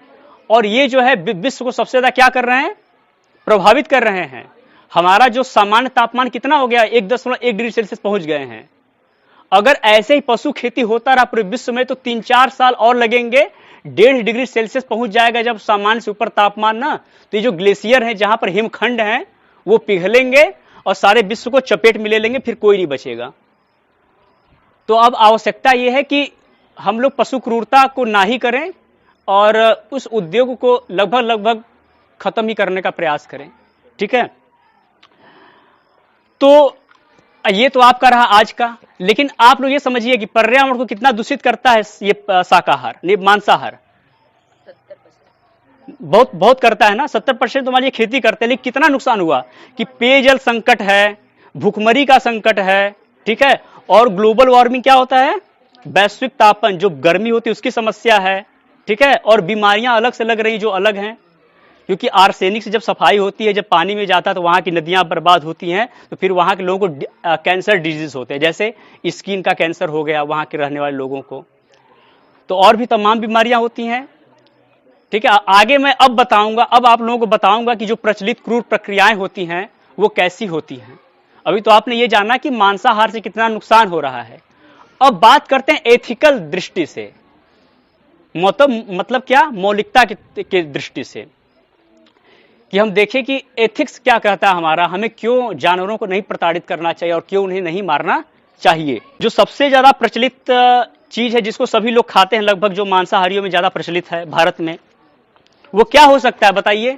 और ये जो है विश्व को सबसे ज्यादा क्या कर रहे हैं, प्रभावित कर रहे हैं। हमारा जो सामान्य तापमान कितना हो गया, 1.1 डिग्री सेल्सियस पहुंच गए हैं। अगर ऐसे ही पशु खेती होता रहा पूरे विश्व में तो 3-4 साल और लगेंगे, 1.5 डिग्री सेल्सियस पहुंच जाएगा जब सामान्य से ऊपर तापमान ना। तो ये जो ग्लेशियर है, जहां पर हिमखंड है, वो पिघलेंगे और सारे विश्व को चपेट में ले लेंगे, फिर कोई नहीं बचेगा। तो अब आवश्यकता यह है कि हम लोग पशु क्रूरता को ना ही करें, और उस उद्योग को लगभग खत्म ही करने का प्रयास करें। ठीक है, तो ये तो आपका रहा आज का, लेकिन आप लोग ये समझिए कि पर्यावरण को कितना दूषित करता है ये शाकाहार, ये मांसाहार। बहुत करता है ना, 70% तो हमारी खेती करते हैं, लेकिन कितना नुकसान हुआ कि पेयजल संकट है, भूखमरी का संकट है। ठीक है, और ग्लोबल वार्मिंग क्या होता है, वैश्विक तापन, जो गर्मी होती है उसकी समस्या है। ठीक है, और बीमारियां अलग से लग रही जो अलग हैं, क्योंकि आर्सेनिक से जब सफाई होती है, जब पानी में जाता है तो वहां की नदियां बर्बाद होती हैं, तो फिर वहां के लोगों को कैंसर डिजीज होते हैं, जैसे स्किन का कैंसर हो गया वहां के रहने वाले लोगों को, तो और भी तमाम बीमारियां होती हैं। ठीक है, आगे मैं अब बताऊंगा, अब आप लोगों को बताऊंगा कि जो प्रचलित क्रूर प्रक्रियाएं होती हैं वो कैसी होती हैं। अभी तो आपने ये जाना कि मांसाहार से कितना नुकसान हो रहा है। अब बात करते हैं एथिकल दृष्टि से, मतलब क्या, मौलिकता की दृष्टि से, कि हम देखें कि एथिक्स क्या कहता है हमारा, हमें क्यों जानवरों को नहीं प्रताड़ित करना चाहिए और क्यों उन्हें नहीं मारना चाहिए। जो सबसे ज्यादा प्रचलित चीज है जिसको सभी लोग खाते हैं लगभग, जो मांसाहारियों में ज्यादा प्रचलित है भारत में, वो क्या हो सकता है बताइए?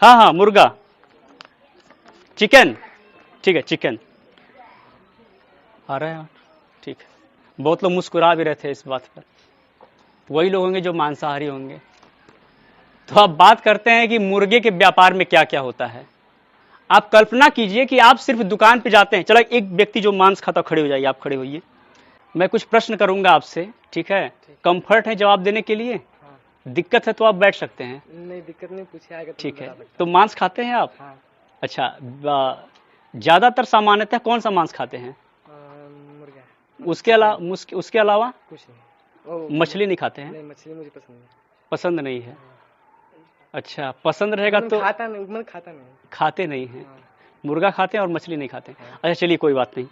हाँ, मुर्गा, चिकन। ठीक है, चिकन आ रहा है, ठीक है। बहुत लोग मुस्कुरा भी रहे थे इस बात पर, वही लोग होंगे जो मांसाहारी होंगे। तो अब बात करते हैं कि मुर्गे के व्यापार में क्या क्या होता है। आप कल्पना कीजिए कि आप सिर्फ दुकान पे जाते हैं, चलो एक व्यक्ति जो मांस खाता, खड़े हो जाइए, आप खड़े होइए, मैं कुछ प्रश्न करूंगा आपसे। ठीक है, कंफर्ट है जवाब देने के लिए? दिक्कत है तो आप बैठ सकते हैं। नहीं दिक्कत नहीं, पूछे आएगा। ठीक है, तो मांस खाते हैं आप? हाँ। अच्छा, ज्यादातर सामान्यतः कौन सा मांस खाते हैं? मुर्गा। उसके अलावा कुछ नहीं। मछली नहीं खाते हैं? नहीं, मछली मुझे पसंद नहीं। पसंद नहीं है? अच्छा, पसंद रहेगा तो खाता नहीं। खाते नहीं है। मुर्गा खाते हैं और मछली नहीं खाते। अच्छा चलिए कोई बात नहीं।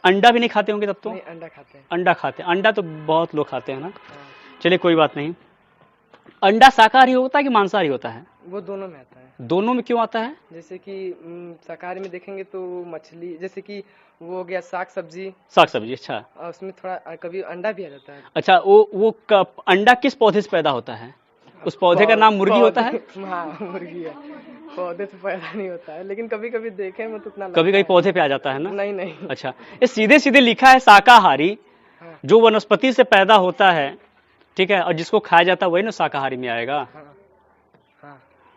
अंडा भी नहीं खाते होंगे तब तो? नहीं, अंडा खाते हैं। अंडा खाते हैं, अंडा तो बहुत लोग खाते हैं ना। चलिए कोई बात नहीं। अंडा शाकाहारी होता है कि मांसाहारी होता है? वो दोनों में आता है। दोनों में क्यों आता है? जैसे कि शाकाहारी में देखेंगे तो मछली, जैसे कि वो हो गया साग सब्जी। अच्छा, उसमें थोड़ा कभी अंडा भी आ जाता है। अच्छा, वो अंडा किस पौधे से पैदा होता है? उस पौधे का नाम मुर्गी होता है? हाँ, मुर्गी है। पौधे से पैदा नहीं होता है, लेकिन कभी कभी देखे में तो उतना कभी पौधे पे आ जाता है ना? नहीं। अच्छा, ये सीधे सीधे लिखा है शाकाहारी, जो वनस्पति से पैदा होता है। ठीक है, और जिसको खाया जाता है वही ना शाकाहारी में आएगा।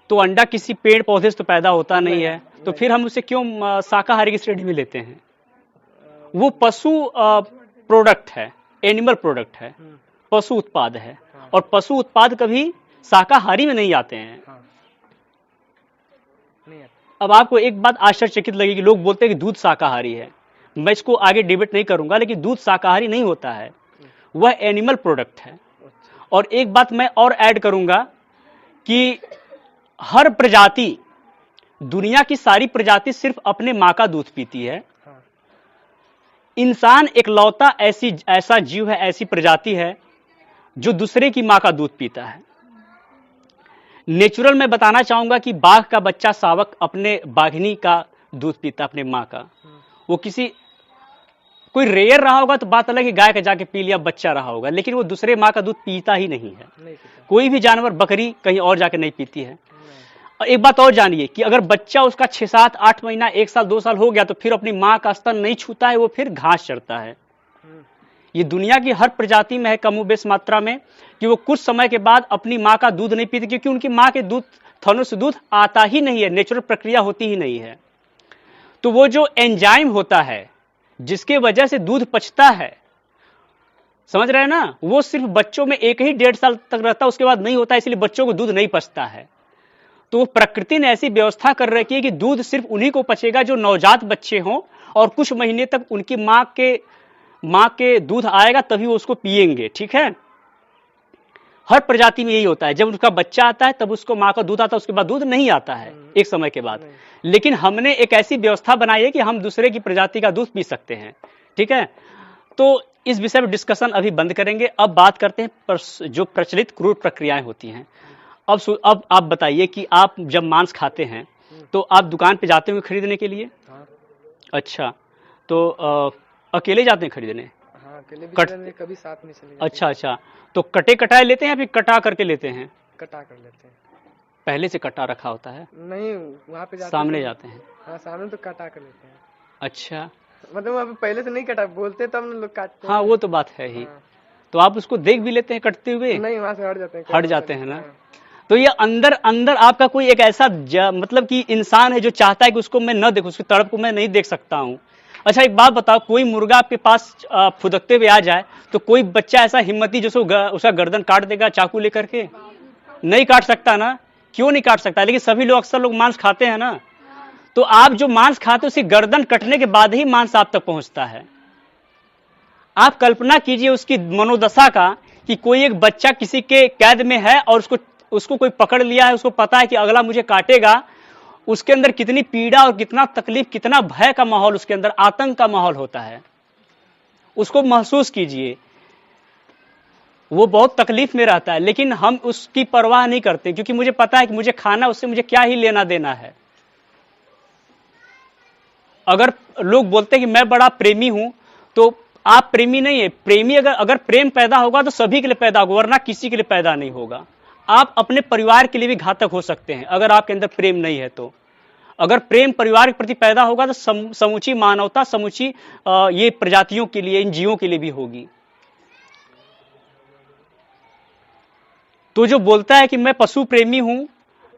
तो अंडा किसी पेड़ पौधे से तो पैदा होता नहीं है, तो फिर हम उसे क्यों शाकाहारी की श्रेणी में लेते हैं? वो पशु प्रोडक्ट है, एनिमल प्रोडक्ट है, पशु उत्पाद है, और पशु उत्पाद कभी शाकाहारी में नहीं आते हैं। अब आपको एक बात आश्चर्यचकित लगेगी, लोग बोलते हैं कि दूध शाकाहारी है। मैं इसको आगे डिबेट नहीं करूंगा, लेकिन दूध शाकाहारी नहीं होता है, वह एनिमल प्रोडक्ट है। और एक बात मैं और ऐड करूंगा कि हर प्रजाति, दुनिया की सारी प्रजाति सिर्फ अपने माँ का दूध पीती है। इंसान एकलौता ऐसा जीव है, ऐसी प्रजाति है जो दूसरे की माँ का दूध पीता है। नेचुरल मैं बताना चाहूंगा कि बाघ का बच्चा शावक अपने बाघिनी का दूध पीता, अपने माँ का। वो कोई रेयर रहा होगा तो बात अलग है, गाय का जाके पी लिया, बच्चा रहा होगा, लेकिन वो दूसरे माँ का दूध पीता ही नहीं है। कोई भी जानवर, बकरी कहीं और जाके नहीं पीती है। और एक बात और जानिए कि अगर बच्चा उसका 6, 7, 8 महीना, 1 साल, 2 साल हो गया तो फिर अपनी माँ का स्तन नहीं छूता है, वो फिर घास चरता है। ये दुनिया की हर प्रजाति में है कमोबेश मात्रा में, कि वो कुछ समय के बाद अपनी माँ का दूध नहीं पीती, क्योंकि उनकी माँ के थनों से दूध आता ही नहीं है, नेचुरल प्रक्रिया होती ही नहीं है। तो वो जो एंजाइम होता है जिसके वजह से दूध पचता है, समझ रहे हैं ना, वो सिर्फ बच्चों में 1 ही 1.5 साल तक रहता है, उसके बाद नहीं होता, इसलिए बच्चों को दूध नहीं पचता है। तो प्रकृति ने ऐसी व्यवस्था कर रखी है कि दूध सिर्फ उन्हीं को पचेगा जो नवजात बच्चे हों, और कुछ महीने तक उनकी माँ के दूध आएगा तभी वो उसको पिएंगे। ठीक है, हर प्रजाति में यही होता है, जब उसका बच्चा आता है तब उसको माँ का दूध आता है, उसके बाद दूध नहीं आता है एक समय के बाद। लेकिन हमने एक ऐसी व्यवस्था बनाई है कि हम दूसरे की प्रजाति का दूध पी सकते हैं। ठीक है, तो इस विषय में डिस्कशन अभी बंद करेंगे। अब बात करते हैं जो प्रचलित क्रूर प्रक्रियाएं होती हैं। अब आप बताइए कि आप जब मांस खाते हैं तो आप दुकान पे जाते होंगे खरीदने के लिए? अच्छा, तो अकेले जाते हैं खरीदने? हाँ, अकेले भी कट- चले जाते, कभी साथ में चले जाते अच्छा अच्छा, तो कटे कटाए लेते हैं या फिर कटा करके लेते हैं? कटा कर लेते हैं। पहले से कटा रखा होता है, नहीं वहाँ पे जाते सामने तो- जाते हैं। हाँ सामने तो कटा कर लेते हैं। अच्छा, मतलब वहाँ पे पहले से नहीं कटा, बोलते तब हम लोग काटते हैं। हाँ वो तो बात है ही। हाँ। तो आप उसको देख भी लेते हैं कटते हुए? नहीं वहाँ से हट जाते हैं, हट जाते हैं ना। हाँ। तो ये अंदर अंदर आपका कोई एक ऐसा मतलब कि इंसान है जो चाहता है कि उसको मैं न देखूं, उसकी तड़प को मैं नहीं देख सकता हूं। अच्छा एक बात बताओ, कोई मुर्गा आपके पास फुदकते हुए आ जाए तो कोई बच्चा ऐसा हिम्मती जो उसका गर्दन काट देगा चाकू लेकर के? नहीं काट सकता ना। क्यों नहीं काट सकता? लेकिन सभी लोग अक्सर लोग मांस खाते हैं ना। तो आप जो मांस खाते हो उसकी गर्दन कटने के बाद ही मांस आप तक पहुंचता है। आप कल्पना कीजिए उसकी मनोदशा का कि कोई एक बच्चा किसी के कैद में है और उसको कोई पकड़ लिया है, उसको पता है कि अगला मुझे काटेगा, उसके अंदर कितनी पीड़ा और कितना तकलीफ, कितना भय का माहौल, उसके अंदर आतंक का माहौल होता है। उसको महसूस कीजिए, वो बहुत तकलीफ में रहता है, लेकिन हम उसकी परवाह नहीं करते क्योंकि मुझे पता है कि मुझे खाना, उससे मुझे क्या ही लेना देना है। अगर लोग बोलते हैं कि मैं बड़ा प्रेमी हूं, तो आप प्रेमी नहीं है। प्रेमी अगर प्रेम पैदा होगा तो सभी के लिए पैदा होगा, वरना किसी के लिए पैदा नहीं होगा। आप अपने परिवार के लिए भी घातक हो सकते हैं अगर आपके अंदर प्रेम नहीं है तो। अगर प्रेम परिवार के प्रति पैदा होगा तो समूची मानवता, समूची ये प्रजातियों के लिए, इन जीवों के लिए भी होगी। तो जो बोलता है कि मैं पशु प्रेमी हूं,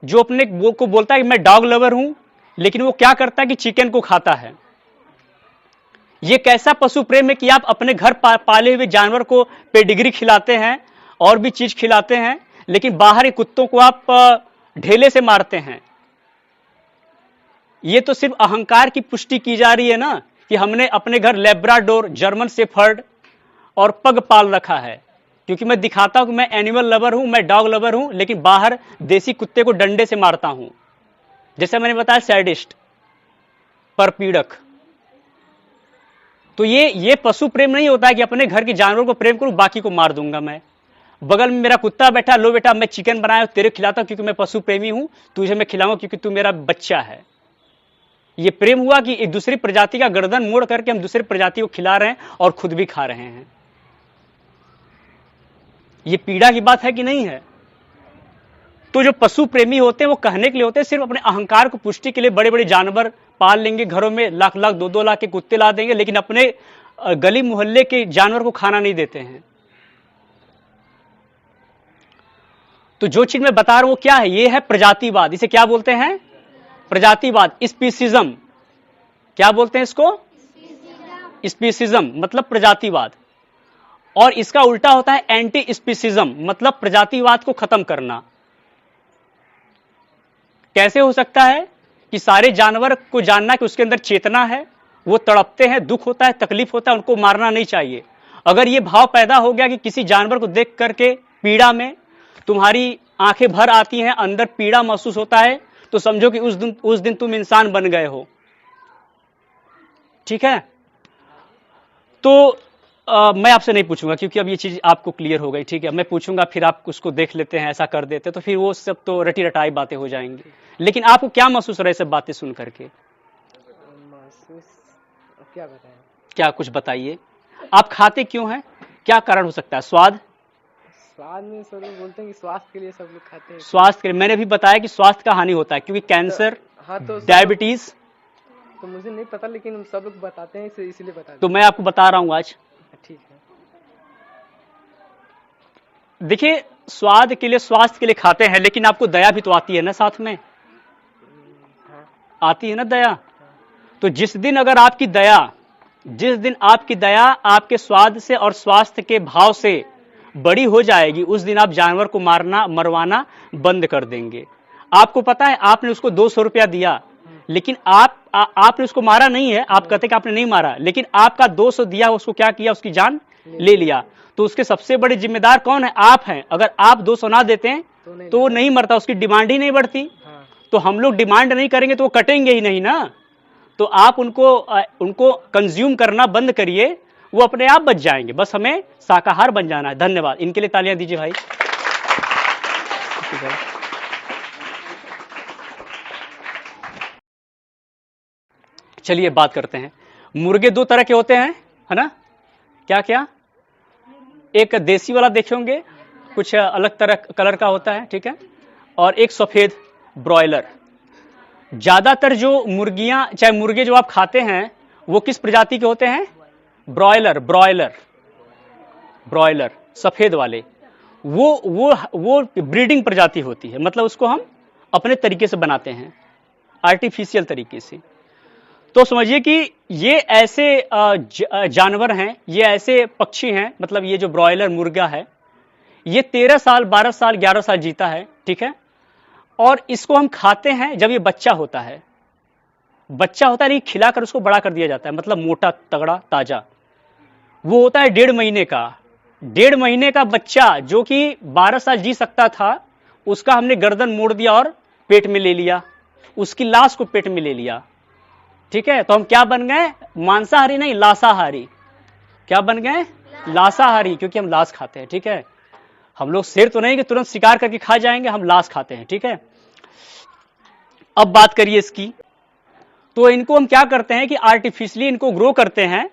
जो अपने वो को बोलता है कि मैं डॉग लवर हूं, लेकिन वो क्या करता है कि चिकन को खाता है। ये कैसा पशु प्रेम है कि आप अपने घर पाले हुए जानवर को पेडिग्री खिलाते हैं और भी चीज खिलाते हैं, लेकिन बाहरी कुत्तों को आप ढेले से मारते हैं। ये तो सिर्फ अहंकार की पुष्टि की जा रही है ना कि हमने अपने घर लेब्राडोर, जर्मन शेफर्ड और पग पाल रखा है, क्योंकि मैं दिखाता हूं कि मैं एनिमल लवर हूं, मैं डॉग लवर हूं, लेकिन बाहर देसी कुत्ते को डंडे से मारता हूं। जैसे मैंने बताया, सैडिस्ट, परपीड़क। तो ये पशु प्रेम नहीं होता है कि अपने घर के जानवर को प्रेम करूं, बाकी को मार दूंगा मैं। बगल में मेरा कुत्ता बैठा, लो बेटा मैं चिकन बनाया तेरे खिलाता हूं क्योंकि मैं पशु प्रेमी हूं, तुझे मैं खिलाऊंगा क्योंकि तू मेरा बच्चा है। ये प्रेम हुआ कि एक दूसरी प्रजाति का गर्दन मोड़ करके हम दूसरी प्रजाति को खिला रहे हैं और खुद भी खा रहे हैं। ये पीड़ा की बात है कि नहीं है? तो जो पशु प्रेमी होते हैं वो कहने के लिए होते हैं, सिर्फ अपने अहंकार को पुष्टि के लिए बड़े बड़े जानवर पाल लेंगे घरों में, लाख लाख 2-2 लाख के कुत्ते ला देंगे, लेकिन अपने गली मोहल्ले के जानवर को खाना नहीं देते हैं। तो जो चीज मैं बता रहा हूं वो क्या है? ये है प्रजातिवाद। इसे क्या बोलते हैं? प्रजातिवाद, स्पीसीजम। क्या बोलते हैं इसको? स्पीसीजम मतलब प्रजातिवाद। और इसका उल्टा होता है एंटी स्पीसीजम, मतलब प्रजातिवाद को खत्म करना। कैसे हो सकता है कि सारे जानवर को जानना कि उसके अंदर चेतना है, वो तड़पते हैं, दुख होता है, तकलीफ होता है, उनको मारना नहीं चाहिए। अगर ये भाव पैदा हो गया कि किसी जानवर को देख करके पीड़ा में तुम्हारी आंखें भर आती हैं, अंदर पीड़ा महसूस होता है, तो समझो कि उस दिन तुम इंसान बन गए हो। ठीक है? तो मैं आपसे नहीं पूछूंगा क्योंकि अब ये चीज आपको क्लियर हो गई। ठीक है, मैं पूछूंगा फिर आप उसको देख लेते हैं, ऐसा कर देते, तो फिर वो सब तो रटी रटाई बातें हो जाएंगी। लेकिन आपको क्या महसूस हो रहा है सब बातें सुन करके? महसूस क्या बताएं? क्या कुछ बताइए। आप खाते क्यों हैं? क्या कारण हो सकता है? स्वाद में सब लोग बोलते हैं कि स्वास्थ्य के लिए सब लोग खाते हैं। स्वास्थ्य के लिए मैंने भी बताया कि स्वास्थ्य का हानि होता है, क्योंकि कैंसर, हाँ तो डायबिटीज। तो मुझे नहीं पता, लेकिन सब लोग बताते हैं, इसलिए बता तो मैं आपको बता रहा हूं आज। ठीक है। देखिए, स्वाद के लिए, स्वास्थ्य के लिए खाते हैं, लेकिन आपको दया भी तो आती है ना साथ में। हाँ। आती है ना दया। तो जिस दिन आपकी दया आपके स्वाद से और स्वास्थ्य के भाव से बड़ी हो जाएगी, उस दिन आप जानवर को मरवाना बंद कर देंगे। आपको पता है, आपने उसको 200 रुपया दिया, लेकिन आपने उसको मारा नहीं है। आप कहते कि आपने नहीं मारा, लेकिन आपका 200 दिया, उसको क्या किया? उसकी जान ले लिया। तो उसके सबसे बड़े जिम्मेदार कौन है? आप हैं। अगर आप 200 ना देते हैं तो वो नहीं मरता, उसकी डिमांड ही नहीं बढ़ती। तो हम लोग डिमांड नहीं करेंगे तो वो कटेंगे ही नहीं ना। तो आप उनको कंज्यूम करना बंद करिए, वो अपने आप बच जाएंगे। बस हमें शाकाहार बन जाना है। धन्यवाद। इनके लिए तालियां दीजिए भाई। चलिए बात करते हैं। मुर्गे 2 तरह के होते हैं, है ना? क्या क्या? एक देसी वाला देखे होंगे, कुछ अलग तरह कलर का होता है, ठीक है, और एक सफेद ब्रॉयलर। ज्यादातर जो मुर्गियां चाहे मुर्गे जो आप खाते हैं वो किस प्रजाति के होते हैं? ब्रॉयलर, ब्रॉयलर सफेद वाले, वो ब्रीडिंग प्रजाति होती है, मतलब उसको हम अपने तरीके से बनाते हैं, आर्टिफिशियल तरीके से। तो समझिए कि ये ऐसे जानवर हैं, ये ऐसे पक्षी हैं, मतलब ये जो ब्रॉयलर मुर्गा है ये 13 साल 12 साल 11 साल जीता है, ठीक है, और इसको हम खाते हैं जब ये बच्चा होता है नहीं, खिलाकर उसको बड़ा कर दिया जाता है, मतलब मोटा तगड़ा ताजा। वो होता है 1.5 महीने का, 1.5 महीने का बच्चा जो कि 12 साल जी सकता था, उसका हमने गर्दन मोड़ दिया और पेट में ले लिया, उसकी लाश को पेट में ले लिया, ठीक है। तो हम क्या बन गए? मांसाहारी नहीं, लाशाहारी। क्या बन गए? लाशाहारी, क्योंकि हम लाश खाते हैं, ठीक है। हम लोग शेर तो नहीं कि तुरंत शिकार करके खा जाएंगे, हम लाश खाते हैं, ठीक है। अब बात करिए इसकी, तो इनको हम क्या करते हैं कि आर्टिफिशियली इनको ग्रो करते हैं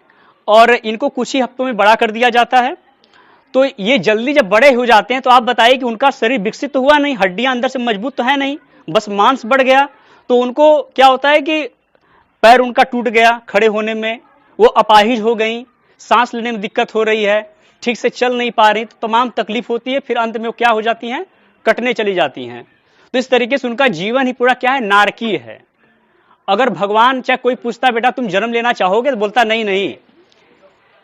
और इनको कुछ ही हफ्तों में बड़ा कर दिया जाता है। तो ये जल्दी जब बड़े हो जाते हैं तो आप बताइए कि उनका शरीर विकसित तो हुआ नहीं, हड्डियां अंदर से मजबूत तो है नहीं, बस मांस बढ़ गया। तो उनको क्या होता है कि पैर उनका टूट गया खड़े होने में, वो अपाहिज हो गई, सांस लेने में दिक्कत हो रही है, ठीक से चल नहीं पा रही, तो तमाम तकलीफ होती है, फिर अंत में वो क्या हो जाती हैं? कटने चली जाती हैं। तो इस तरीके से उनका जीवन ही पूरा क्या है? नारकीय है। अगर भगवान चाहे कोई पूछता बेटा तुम जन्म लेना चाहोगे, तो बोलता नहीं,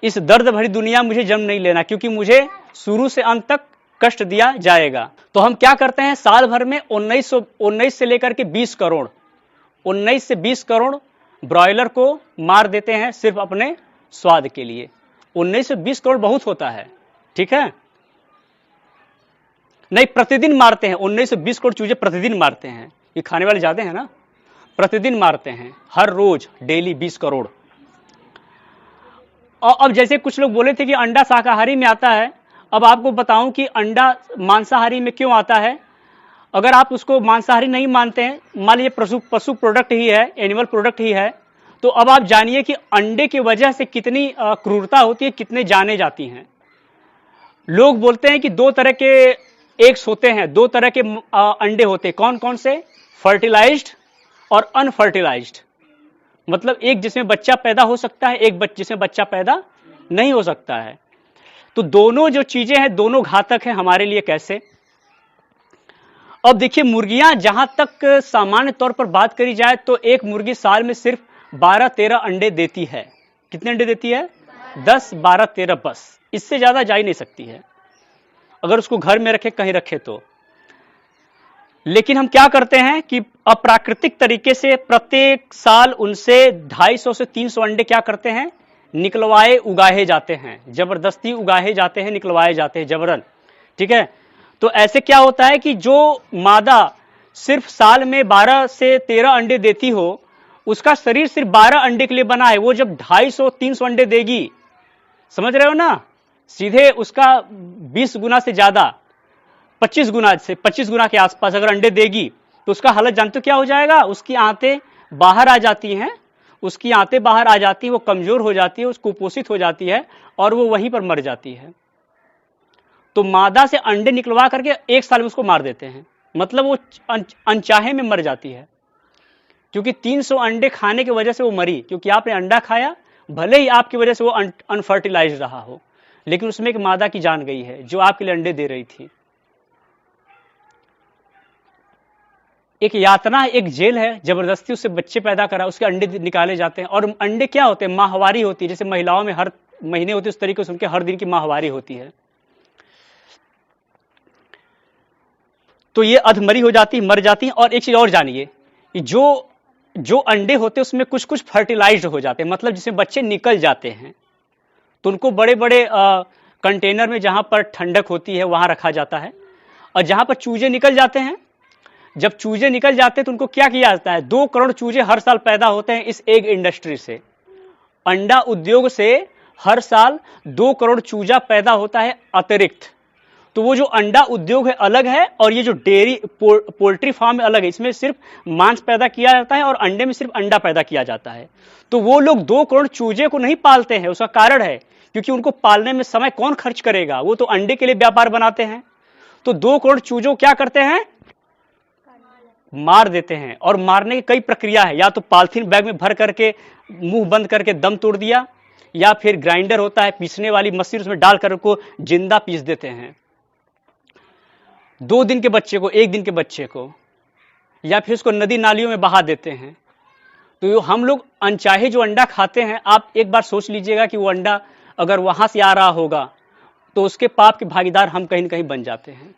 इस दर्द भरी दुनिया मुझे जन्म नहीं लेना, क्योंकि मुझे शुरू से अंत तक कष्ट दिया जाएगा। तो हम क्या करते हैं? साल भर में 19 से लेकर के 20 करोड़ 19 से 20 करोड़ ब्रॉयलर को मार देते हैं सिर्फ अपने स्वाद के लिए। 19 से 20 करोड़ बहुत होता है, ठीक है, नहीं प्रतिदिन मारते हैं। 19 से 20 करोड़ चूजे प्रतिदिन मारते हैं, ये खाने वाले ज्यादा है ना, प्रतिदिन मारते हैं, हर रोज डेली 20 करोड़। और अब जैसे कुछ लोग बोले थे कि अंडा शाकाहारी में आता है, अब आपको बताऊं कि अंडा मांसाहारी में क्यों आता है। अगर आप उसको मांसाहारी नहीं मानते हैं, मान लीजिए पशु प्रोडक्ट ही है, एनिमल प्रोडक्ट ही है, तो अब आप जानिए कि अंडे की वजह से कितनी क्रूरता होती है, कितने जाने जाती हैं। लोग बोलते हैं कि 2 तरह के एग्स होते हैं, 2 तरह के अंडे होते हैं। कौन कौन से? फर्टिलाइज्ड और अनफर्टिलाइज्ड, मतलब एक जिसमें बच्चा पैदा हो सकता है, एक जिसमें बच्चा पैदा नहीं हो सकता है। तो दोनों जो चीजें हैं दोनों घातक हैं हमारे लिए। कैसे? अब देखिए, मुर्गियां जहां तक सामान्य तौर पर बात करी जाए तो एक मुर्गी साल में सिर्फ 12-13 अंडे देती है। कितने अंडे देती है? 10, 12, 13, बस, इससे ज्यादा जा ही नहीं सकती है अगर उसको घर में रखे, कहीं रखे तो। लेकिन हम क्या करते हैं कि अप्राकृतिक तरीके से प्रत्येक साल उनसे 250 से 300 अंडे क्या करते हैं? उगाहे जाते हैं, जबरदस्ती उगाहे जाते हैं, निकलवाए जाते हैं जबरन, ठीक है। तो ऐसे क्या होता है कि जो मादा सिर्फ साल में 12 से 13 अंडे देती हो, उसका शरीर सिर्फ 12 अंडे के लिए बना है। वो जब 250-300 अंडे देगी, समझ रहे हो ना, सीधे उसका 20 गुना से ज्यादा, 25 गुना के आसपास अगर अंडे देगी तो उसका हालत जानते हो क्या हो जाएगा? उसकी आंतें बाहर आ जाती हैं, वो कमजोर हो जाती है, उसको कुपोषित हो जाती है और वो वहीं पर मर जाती है। तो मादा से अंडे निकलवा करके 1 साल में उसको मार देते हैं, मतलब वो अनचाहे में मर जाती है, क्योंकि 300 अंडे खाने की वजह से वो मरी, क्योंकि आपने अंडा खाया, भले ही आपकी वजह से वो अनफर्टिलाइज्ड रहा हो, लेकिन उसमें एक मादा की जान गई है जो आपके लिए अंडे दे रही थी। एक यातना है, एक जेल है, जबरदस्ती उससे बच्चे पैदा करा, उसके अंडे निकाले जाते हैं। और अंडे क्या होते हैं? माहवारी होती है, जैसे महिलाओं में हर महीने होती है, उस तरीके से उनके हर दिन की माहवारी होती है। तो ये अधमरी हो जाती है, मर जाती है। और एक चीज और जानिए कि जो अंडे होते हैं उसमें कुछ कुछ फर्टिलाइज्ड हो जाते हैं, मतलब जिसमें बच्चे निकल जाते हैं, तो उनको बड़े बड़े कंटेनर में जहां पर ठंडक होती है वहां रखा जाता है। और जहां पर चूजे निकल जाते हैं, जब चूजे निकल जाते हैं तो उनको क्या किया जाता है? 2 करोड़ चूजे हर साल पैदा होते हैं इस एग इंडस्ट्री से, अंडा उद्योग से हर साल 2 करोड़ चूजा पैदा होता है अतिरिक्त। तो वो जो अंडा उद्योग है अलग है, और ये जो डेयरी पोल्ट्री फार्म है अलग है। इसमें सिर्फ मांस पैदा किया जाता है और अंडे में सिर्फ अंडा पैदा किया जाता है। तो वो लोग 2 करोड़ चूजे को नहीं पालते हैं। उसका कारण है क्योंकि उनको पालने में समय कौन खर्च करेगा, वो तो अंडे के लिए व्यापार बनाते हैं। तो 2 करोड़ चूजों क्या करते हैं, मार देते हैं। और मारने की कई प्रक्रिया है, या तो पॉलिथीन बैग में भर करके मुंह बंद करके दम तोड़ दिया, या फिर ग्राइंडर होता है पीसने वाली मशीन, उसमें डालकर उसको जिंदा पीस देते हैं। 2 दिन के बच्चे को, 1 दिन के बच्चे को, या फिर उसको नदी नालियों में बहा देते हैं। तो हम लोग अनचाहे जो अंडा खाते हैं, आप एक बार सोच लीजिएगा कि वो अंडा अगर वहां से आ रहा होगा तो उसके पाप के भागीदार हम कहीं न कहीं बन जाते हैं।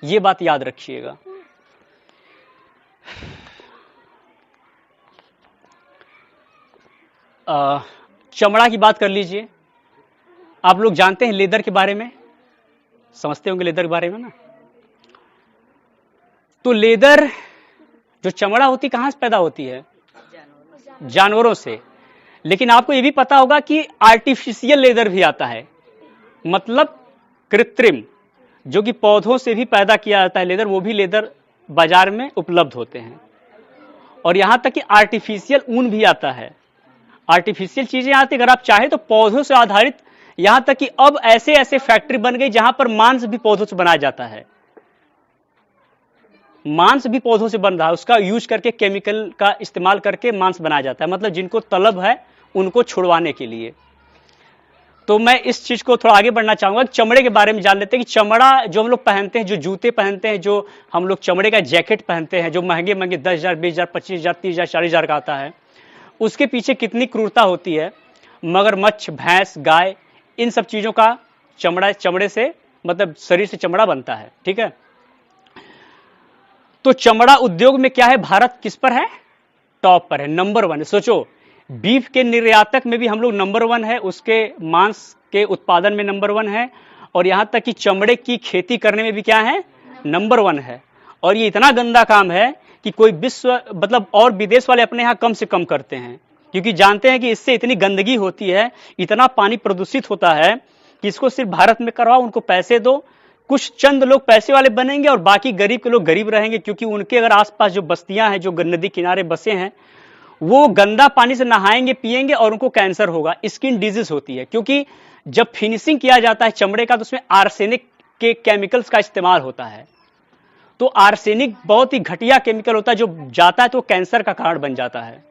ये बात याद रखिएगा। चमड़ा की बात कर लीजिए। आप लोग जानते हैं लेदर के बारे में, समझते होंगे लेदर के बारे में ना। तो लेदर जो चमड़ा होती कहां से पैदा होती है, जानवरों से। लेकिन आपको यह भी पता होगा कि आर्टिफिशियल लेदर भी आता है, मतलब कृत्रिम, जो कि पौधों से भी पैदा किया जाता है लेदर, वो भी लेदर बाजार में उपलब्ध होते हैं। और यहां तक कि आर्टिफिशियल ऊन भी आता है, आर्टिफिशियल चीजें आती। अगर आप चाहें तो पौधों से आधारित, यहां तक कि अब ऐसे ऐसे फैक्ट्री बन गई जहां पर मांस भी पौधों से बनाया जाता है, मांस भी पौधों से बन रहा है। उसका यूज करके, केमिकल का इस्तेमाल करके मांस बनाया जाता है, मतलब जिनको तलब है उनको छुड़वाने के लिए। तो मैं इस चीज को थोड़ा आगे बढ़ना चाहूंगा। चमड़े के बारे में जान लेते हैं कि चमड़ा जो हम लोग पहनते हैं, जो जूते पहनते हैं, जो हम लोग चमड़े का जैकेट पहनते हैं, जो महंगे महंगे 10,000, 20,000, 25,000, 30,000, 40,000 का आता है, उसके पीछे कितनी क्रूरता होती है। मगरमच्छ, भैंस, गाय, इन सब चीजों का चमड़े से, मतलब शरीर से चमड़ा बनता है, ठीक है। तो चमड़ा उद्योग में क्या है, भारत किस पर है, टॉप पर है, नंबर 1 है। सोचो, बीफ के निर्यातक में भी हम लोग नंबर 1 है, उसके मांस के उत्पादन में नंबर 1 है, और यहां तक कि चमड़े की खेती करने में भी क्या है, नंबर 1 है। और ये इतना गंदा काम है कि कोई विश्व, मतलब और विदेश वाले अपने यहां कम से कम करते हैं, क्योंकि जानते हैं कि इससे इतनी गंदगी होती है, इतना पानी प्रदूषित होता है कि इसको सिर्फ भारत में करवाओ, उनको पैसे दो, कुछ चंद लोग पैसे वाले बनेंगे और बाकी गरीब के लोग गरीब रहेंगे। क्योंकि उनके अगर आसपास जो बस्तियां हैं, जो नदी किनारे बसे हैं, वो गंदा पानी से नहाएंगे, पिएंगे और उनको कैंसर होगा, स्किन डिजीज होती है। क्योंकि जब फिनिशिंग किया जाता है चमड़े का, तो उसमें आर्सेनिक के केमिकल्स का इस्तेमाल होता है। तो आर्सेनिक बहुत ही घटिया केमिकल होता है, जो जाता है तो कैंसर का कारण बन जाता है।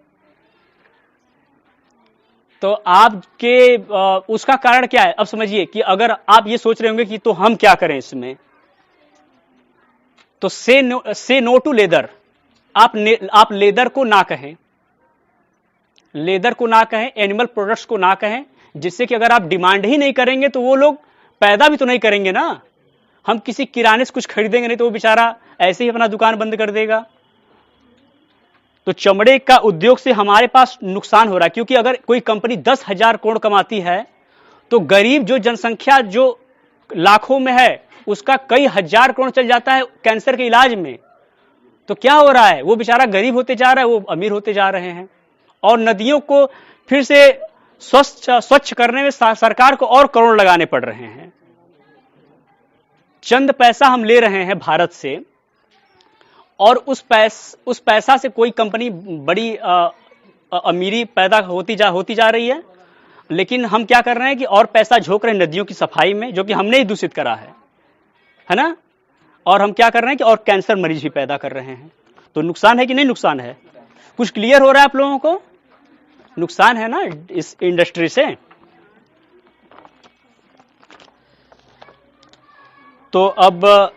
तो आपके उसका कारण क्या है, अब समझिए कि अगर आप ये सोच रहे होंगे कि तो हम क्या करें इसमें, तो से नो टू लेदर। आप लेदर को ना कहें, लेदर को ना कहें, एनिमल प्रोडक्ट्स को ना कहें, जिससे कि अगर आप डिमांड ही नहीं करेंगे तो वो लोग पैदा भी तो नहीं करेंगे ना। हम किसी किराने से कुछ खरीदेंगे नहीं तो वो बेचारा ऐसे ही अपना दुकान बंद कर देगा। तो चमड़े का उद्योग से हमारे पास नुकसान हो रहा है, क्योंकि अगर कोई कंपनी 10,000 करोड़ कमाती है तो गरीब जो जनसंख्या जो लाखों में है, उसका कई हजार करोड़ चल जाता है कैंसर के इलाज में। तो क्या हो रहा है, वो बेचारा गरीब होते जा रहा है, वो अमीर होते जा रहे हैं। और नदियों को फिर से स्वच्छ करने में सरकार को और करोड़ लगाने पड़ रहे हैं। चंद पैसा हम ले रहे हैं भारत से, और उस पैसा से कोई कंपनी बड़ी अमीरी पैदा होती जा रही है। लेकिन हम क्या कर रहे हैं कि और पैसा झोंक रहे हैं नदियों की सफाई में, जो कि हमने ही दूषित करा है ना। और हम क्या कर रहे हैं कि और कैंसर मरीज भी पैदा कर रहे हैं। तो नुकसान है कि नहीं नुकसान है, कुछ क्लियर हो रहा है आप लोगों को, नुकसान है ना इस इंडस्ट्री से। तो अब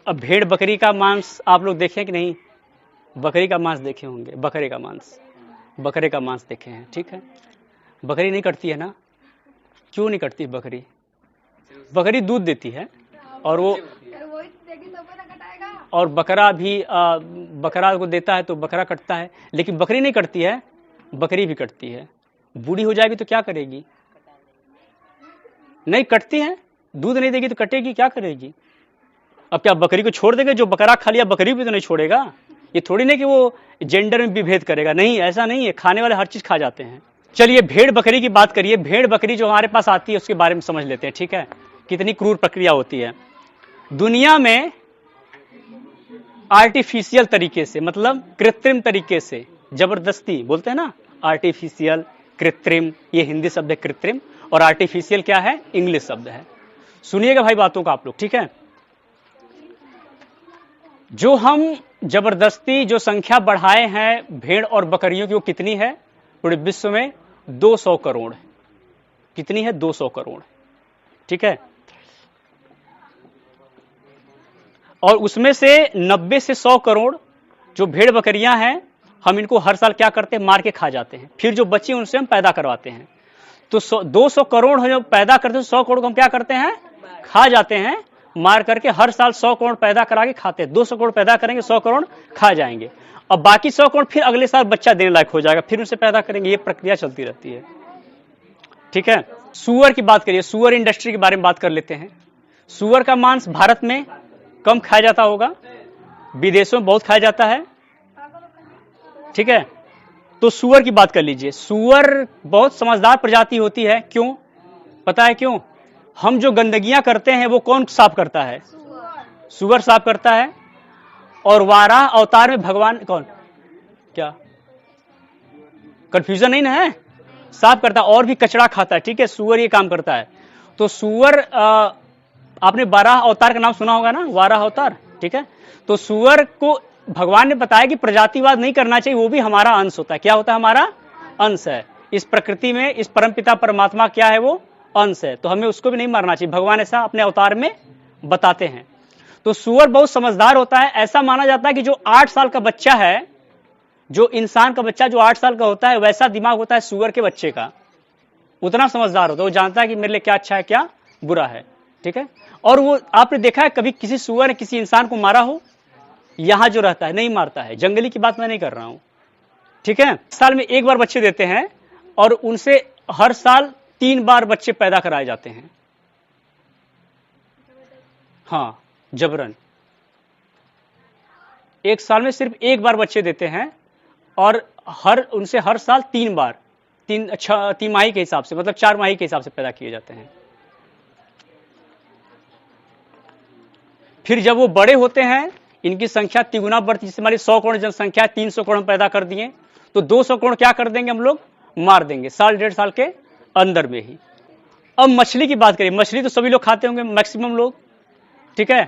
भेड़ बकरी का मांस आप लोग देखें कि नहीं, बकरी का मांस देखे होंगे, बकरे का मांस देखे हैं, ठीक है। बकरी नहीं कटती है ना, क्यों नहीं कटती बकरी, बकरी दूध देती है, और वो और बकरा भी बकरा को देता है तो बकरा कटता है, लेकिन बकरी नहीं कटती है, बकरी भी कटती है। बूढ़ी हो जाएगी तो क्या करेगी, नहीं कटती है, दूध नहीं देगी तो कटेगी, क्या करेगी। अब क्या बकरी को छोड़ देगा, जो बकरा खा लिया बकरी भी तो नहीं छोड़ेगा। ये थोड़ी नहीं कि वो जेंडर में विभेद करेगा, नहीं, ऐसा नहीं है, खाने वाले हर चीज खा जाते हैं। चलिए भेड़ बकरी की बात करिए। भेड़ बकरी जो हमारे पास आती है उसके बारे में समझ लेते हैं, ठीक है, कितनी क्रूर प्रक्रिया होती है। दुनिया में आर्टिफिशियल तरीके से, मतलब कृत्रिम तरीके से, जबरदस्ती बोलते हैं ना, आर्टिफिशियल, कृत्रिम, ये हिंदी शब्द है कृत्रिम, और आर्टिफिशियल क्या है, इंग्लिश शब्द है। सुनिएगा भाई बातों का आप लोग, ठीक है। जो हम जबरदस्ती जो संख्या बढ़ाए हैं भेड़ और बकरियों की, वो कितनी है पूरे विश्व में? 200 करोड़। कितनी है? 200 करोड़, ठीक है। और उसमें से 90 से 100 करोड़ जो भेड़ बकरियां हैं, हम इनको हर साल क्या करते हैं? मार के खा जाते हैं। फिर जो बची उनसे हम पैदा करवाते हैं। तो 200 करोड़ जो पैदा करते हैं, 100 करोड़ को हम क्या करते हैं? खा जाते हैं मार करके। हर साल 100 करोड़ पैदा करा के खाते हैं। 200 करोड़ पैदा करेंगे, 100 करोड़ खा जाएंगे, और बाकी 100 करोड़ फिर अगले साल बच्चा देने लायक हो जाएगा, फिर उनसे पैदा करेंगे। ये प्रक्रिया चलती रहती है, ठीक है। सुअर की बात करिए, सुअर इंडस्ट्री के बारे में बात कर लेते हैं। सुअर का मांस भारत में कम खाया जाता होगा, विदेशों में बहुत खाया जाता है, ठीक है। तो सुअर की बात कर लीजिए। सुअर बहुत समझदार प्रजाति होती है। क्यों? पता है क्यों? हम जो गंदगियां करते हैं वो कौन साफ करता है? सुअर साफ करता है। और वाराह अवतार में भगवान कौन? क्या कंफ्यूजन नहीं ना है? साफ करता है, और भी कचरा खाता है, ठीक है। सुअर ये काम करता है। तो सुअर, आपने वाराह अवतार का नाम सुना होगा ना, वाराह अवतार, ठीक है। तो सुअर को भगवान ने बताया कि प्रजातिवाद नहीं करना चाहिए, वो भी हमारा अंश होता है। क्या होता है? हमारा अंश है। इस प्रकृति में इस परमपिता परमात्मा क्या है? वो अंश है। तो हमें उसको भी नहीं मारना चाहिए। भगवान ऐसा अपने अवतार में बताते हैं। तो सुअर बहुत समझदार होता है। ऐसा माना जाता है कि जो 8 साल का बच्चा है, जो इंसान का बच्चा जो 8 साल का होता है, वैसा दिमाग होता है सुअर के बच्चे का। उतना समझदार होता है, वो जानता है कि मेरे लिए क्या अच्छा है क्या बुरा है, ठीक है। और वो आपने देखा है कभी किसी सुअर ने किसी इंसान को मारा हो? यहां जो रहता है नहीं मारता है। जंगली की बात मैं नहीं कर रहा हूं, ठीक है। साल में एक बार बच्चे देते हैं, और उनसे हर साल 3 बार बच्चे पैदा कराए जाते हैं। हाँ, जबरन। एक साल में सिर्फ एक बार बच्चे देते हैं, और उनसे हर साल 3 बार, 3 तिमाही के हिसाब से, मतलब 4 माही के हिसाब से पैदा किए जाते हैं। फिर जब वो बड़े होते हैं, इनकी संख्या तिगुना बढ़ती, जैसे हमारी 100 करोड़ जनसंख्या है, 300 करोड़ पैदा कर दिए, तो 200 करोड़ क्या कर देंगे हम लोग? मार देंगे, साल 1.5 साल के अंदर में ही। अब मछली की बात करें। मछली तो सभी लोग खाते होंगे, मैक्सिमम लोग, ठीक है।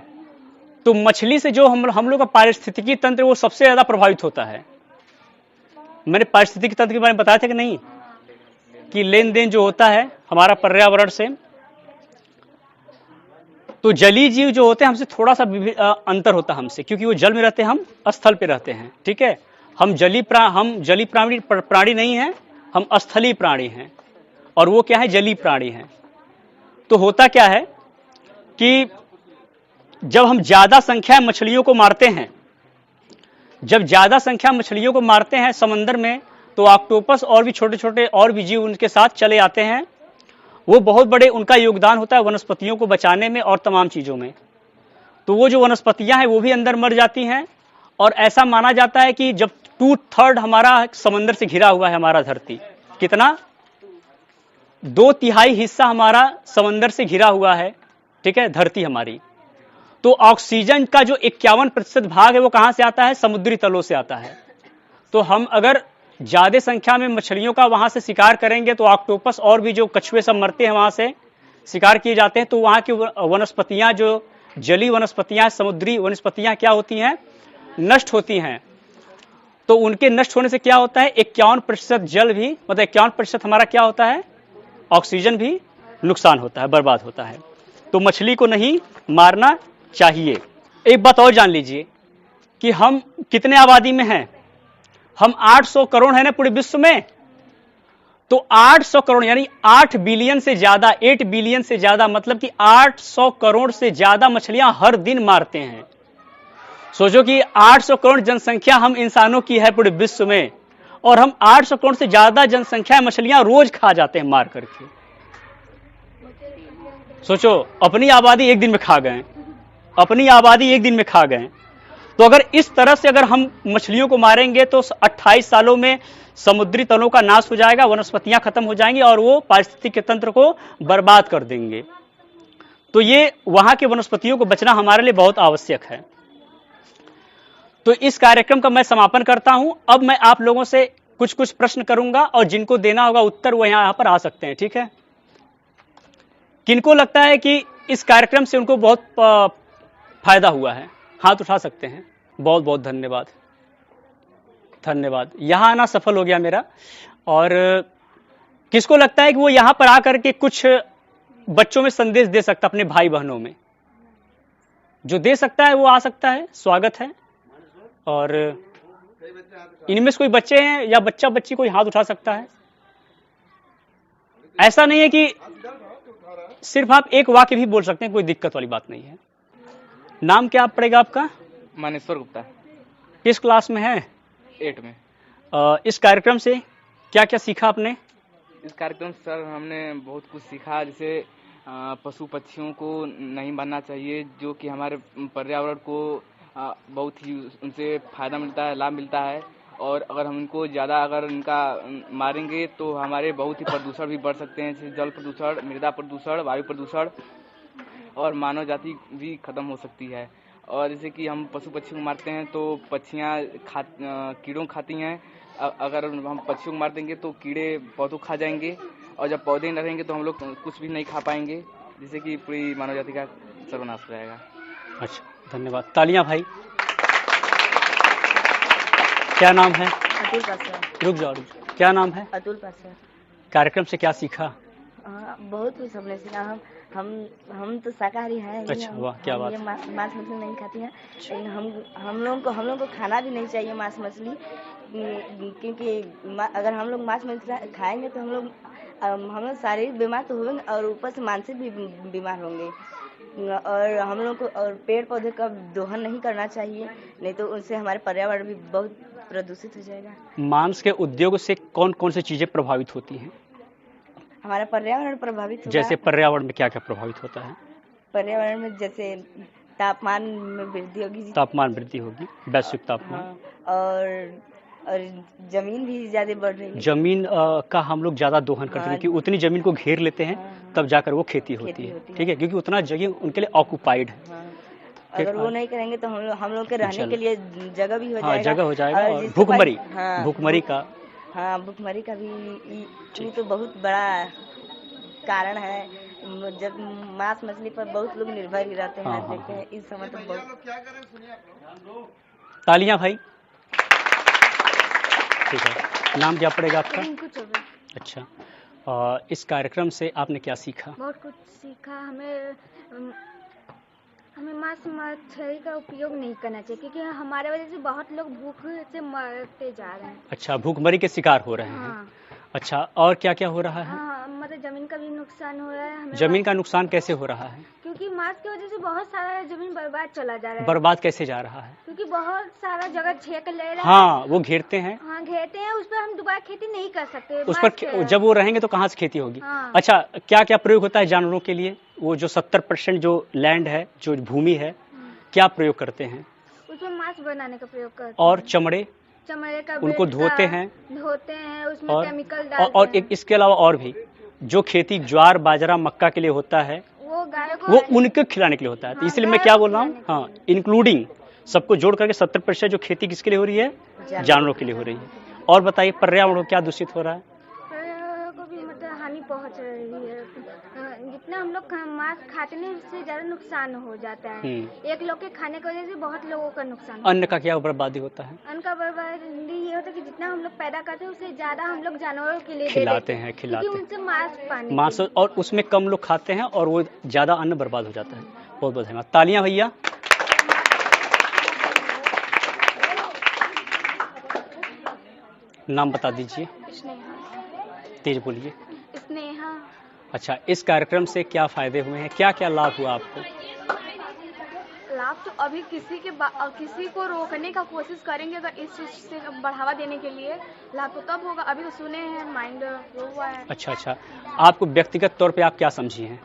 तो मछली से जो हम लोग का पारिस्थितिकी तंत्र, वो सबसे ज्यादा प्रभावित होता है। मैंने पारिस्थितिकी तंत्र के बारे में बताया था कि नहीं, कि लेन देन जो होता है हमारा पर्यावरण से। तो जलीय जीव जो होते हैं हमसे थोड़ा सा अंतर होता है हमसे, क्योंकि वो जल में रहते हैं, हम स्थल पे रहते हैं, ठीक है। हम जलीय प्राणी नहीं हैं, हम स्थलीय प्राणी हैं, और वो क्या है? जलीय प्राणी हैं। तो होता क्या है कि जब हम ज्यादा संख्या में मछलियों को मारते हैं, जब ज्यादा संख्या में मछलियों को मारते हैं समंदर में, तो ऑक्टोपस और भी छोटे छोटे और भी जीव उनके साथ चले आते हैं। वो बहुत बड़े, उनका योगदान होता है वनस्पतियों को बचाने में और तमाम चीजों में। तो वो जो वनस्पतियां हैं वो भी अंदर मर जाती हैं। और ऐसा माना जाता है कि जब 2/3 हमारा समंदर से घिरा हुआ है, हमारा धरती कितना, 2/3 हिस्सा हमारा समंदर से घिरा हुआ है, ठीक है, धरती हमारी। तो ऑक्सीजन का जो 51% भाग है वो कहां से आता है? समुद्री तलों से आता है। तो हम अगर ज्यादा संख्या में मछलियों का वहां से शिकार करेंगे, तो ऑक्टोपस और भी जो कछुए सब मरते हैं वहां से शिकार किए जाते हैं। तो वहां की वनस्पतियां, जो जलीय वनस्पतियां, समुद्री वनस्पतियां क्या होती हैं? नष्ट होती हैं। तो उनके नष्ट होने से क्या होता है? 51% जल भी, मतलब 51% हमारा क्या होता है? ऑक्सीजन भी नुकसान होता है, बर्बाद होता है। तो मछली को नहीं मारना चाहिए। एक बात और जान लीजिए कि हम कितने आबादी में हैं? हम 800 करोड़ है ना पूरे विश्व में। तो 800 करोड़ यानी 8 बिलियन से ज्यादा, 8 बिलियन से ज्यादा, मतलब कि 800 करोड़ से ज्यादा मछलियां हर दिन मारते हैं। सोचो कि 800 करोड़ जनसंख्या हम इंसानों की है पूरे विश्व में, और हम 800 करोड़ से ज्यादा जनसंख्या मछलियां रोज खा जाते हैं मार करके। सोचो, अपनी आबादी एक दिन में खा गए, अपनी आबादी एक दिन में खा गए। तो अगर इस तरह से अगर हम मछलियों को मारेंगे तो 28 सालों में समुद्री तलों का नाश हो जाएगा, वनस्पतियां खत्म हो जाएंगी, और वो पारिस्थितिक तंत्र को बर्बाद कर देंगे। तो ये वहां के वनस्पतियों को बचना हमारे लिए बहुत आवश्यक है। तो इस कार्यक्रम का मैं समापन करता हूं। अब मैं आप लोगों से कुछ कुछ प्रश्न करूंगा और जिनको देना होगा उत्तर वो यहां पर आ सकते हैं, ठीक है। किनको लगता है कि इस कार्यक्रम से उनको बहुत फायदा हुआ है, हाथ उठा सकते हैं। बहुत बहुत धन्यवाद, धन्यवाद। यहां आना सफल हो गया मेरा। और किसको लगता है कि वो यहां पर आकर के कुछ बच्चों में संदेश दे सकता, अपने भाई बहनों में? जो दे सकता है वो आ सकता है, स्वागत है। और इनमें से कोई बच्चे हैं या बच्चा बच्ची कोई हाथ उठा सकता है? ऐसा नहीं है कि सिर्फ आप एक वाक्य भी बोल सकते हैं, कोई दिक्कत वाली बात नहीं है। नाम क्या पड़ेगा आपका? मानेश्वर गुप्ता। किस क्लास में है? 8 में। इस कार्यक्रम से क्या क्या सीखा आपने? इस कार्यक्रम से सर हमने बहुत कुछ सीखा, जैसे पशु पक्षियों को नहीं मारना चाहिए, जो कि हमारे पर्यावरण को बहुत ही उनसे फायदा मिलता है, लाभ मिलता है। और अगर हम इनको ज़्यादा अगर इनका मारेंगे तो हमारे बहुत ही प्रदूषण भी बढ़ सकते हैं, जैसे जल प्रदूषण, मृदा प्रदूषण, वायु प्रदूषण, और मानव जाति भी खत्म हो सकती है। और जैसे कि हम पशु पक्षी को मारते हैं तो पक्षियाँ कीड़ों खाती हैं। अगर हम पक्षियों को मार देंगे तो कीड़े पौधों खा जाएंगे, और जब पौधे न रहेंगे तो हम लोग कुछ भी नहीं खा पाएंगे, जिससे कि पूरी मानव जाति का सर्वनाश हो जाएगा। अच्छा, धन्यवाद। तालियां भाई। क्या नाम है? अतुल पासवान। रुक जाओ। क्या नाम है? अतुल पासवान। कार्यक्रम से क्या सीखा? बहुत कुछ हमने सीखा। हम तो शाकाहारी हैं। अच्छा, वाह, क्या बात। मांस मछली नहीं खाती हैं, लेकिन हम लोगों को खाना भी नहीं चाहिए मांस मछली, क्योंकि अगर हम लोग मांस मछली खाएंगे तो हम लोग शारीरिक बीमार तो होंगे और ऊपर से मानसिक भी बीमार होंगे। और हम लोग को और पेड़ पौधे का दोहन नहीं करना चाहिए, नहीं तो उनसे हमारे पर्यावरण भी बहुत प्रदूषित हो जाएगा। मांस के उद्योग से कौन कौन सी चीजें प्रभावित होती हैं? हमारा पर्यावरण प्रभावित होगा। जैसे पर्यावरण में क्या क्या प्रभावित होता है? पर्यावरण में जैसे तापमान में वृद्धि होगी। तापमान वृद्धि होगी, वैश्विक तापमान। हाँ, और जमीन भी ज्यादा बढ़ रही है। जमीन का हम लोग ज्यादा दोहन करते हैं, क्योंकि उतनी जमीन को घेर लेते हैं, तब जाकर वो खेती होती है, ठीक है, क्योंकि उतना जगह उनके लिए ऑक्युपाइड है। अगर वो नहीं करेंगे तो हम लोग के रहने के लिए जगह भी हो जाएगा। हाँ, जगह हो जाएगा। और भूखमरी, भूखमरी का, हाँ, भूखमरी का भी ये तो बहुत बड़ा कारण है। जब मांस मछली पर बहुत लोग निर्भर ही रहते हैं, देखते हैं इस समय तो बहुत। तालियां भाई। ठीक है, नाम क्या पड़ेगा आपका? अच्छा, इस कार्यक्रम से आपने क्या सीखा? बहुत कुछ सीखा। हमें मांस मछली का उपयोग नहीं करना चाहिए, क्योंकि हमारे वजह से बहुत लोग भूख से मरते जा रहे हैं। अच्छा, भूखमरी के शिकार हो रहे हैं। अच्छा, और क्या क्या हो रहा है? हाँ, मतलब जमीन का भी नुकसान हो रहा है। जमीन का नुकसान कैसे हो रहा है? क्योंकि मांस की वजह से बहुत सारा जमीन बर्बाद चला जा रहा है। बर्बाद कैसे जा रहा है? क्योंकि बहुत सारा जगह छेक ले रहे हैं। हाँ, वो घेरते हैं। हाँ, घेरते हैं, उस पर हम दोबारा खेती नहीं कर सकते। उस पर जब वो रहेंगे तो कहाँ से खेती होगी? हाँ। अच्छा, क्या क्या प्रयोग होता है जानवरों के लिए? वो जो 70% जो लैंड है, जो भूमि है, क्या प्रयोग करते हैं? उसमें मांस बनाने का प्रयोग करते हैं। और चमड़े का उनको धोते हैं, उसमें केमिकल डालते हैं। और इसके अलावा और भी जो खेती ज्वार बाजरा मक्का के लिए होता है, वो उनको खिलाने के लिए होता है। तो इसलिए मैं क्या बोल रहा हूँ, हाँ, इंक्लूडिंग सबको जोड़ करके 70% जो खेती किसके लिए हो रही है? जानवरों के लिए हो रही है। और बताइए, पर्यावरण को क्या दूषित हो रहा है? पर्यावरण को भी मतलब हानि पहुँच रही है। जितना हम लोग मांस खाते हैं उससे ज्यादा नुकसान हो जाता है। एक लोग के खाने की वजह से बहुत लोगों का नुकसान। अन्न का क्या बर्बादी होता है? अन्न का बर्बादी ये होता है कि जितना हम लोग पैदा करते हैं उससे ज्यादा हम लोग जानवरों के लिए खिलाते हैं, उनसे मांस और उसमें कम लोग खाते हैं और वो ज्यादा अन्न बर्बाद हो जाता है। बहुत बहुत धन्यवाद। तालियां भैया। नाम बता दीजिए। तेज बोलिए। स्नेहा। अच्छा, इस कार्यक्रम से क्या फायदे हुए हैं, क्या क्या लाभ हुआ आपको? लाभ तो अभी किसी को रोकने का कोशिश करेंगे अगर इस चीज से बढ़ावा देने के लिए, लाभ तो तब होगा। अभी तो सुने हैं, माइंड वो हुआ है। अच्छा, आपको व्यक्तिगत तौर पे आप क्या समझी हैं?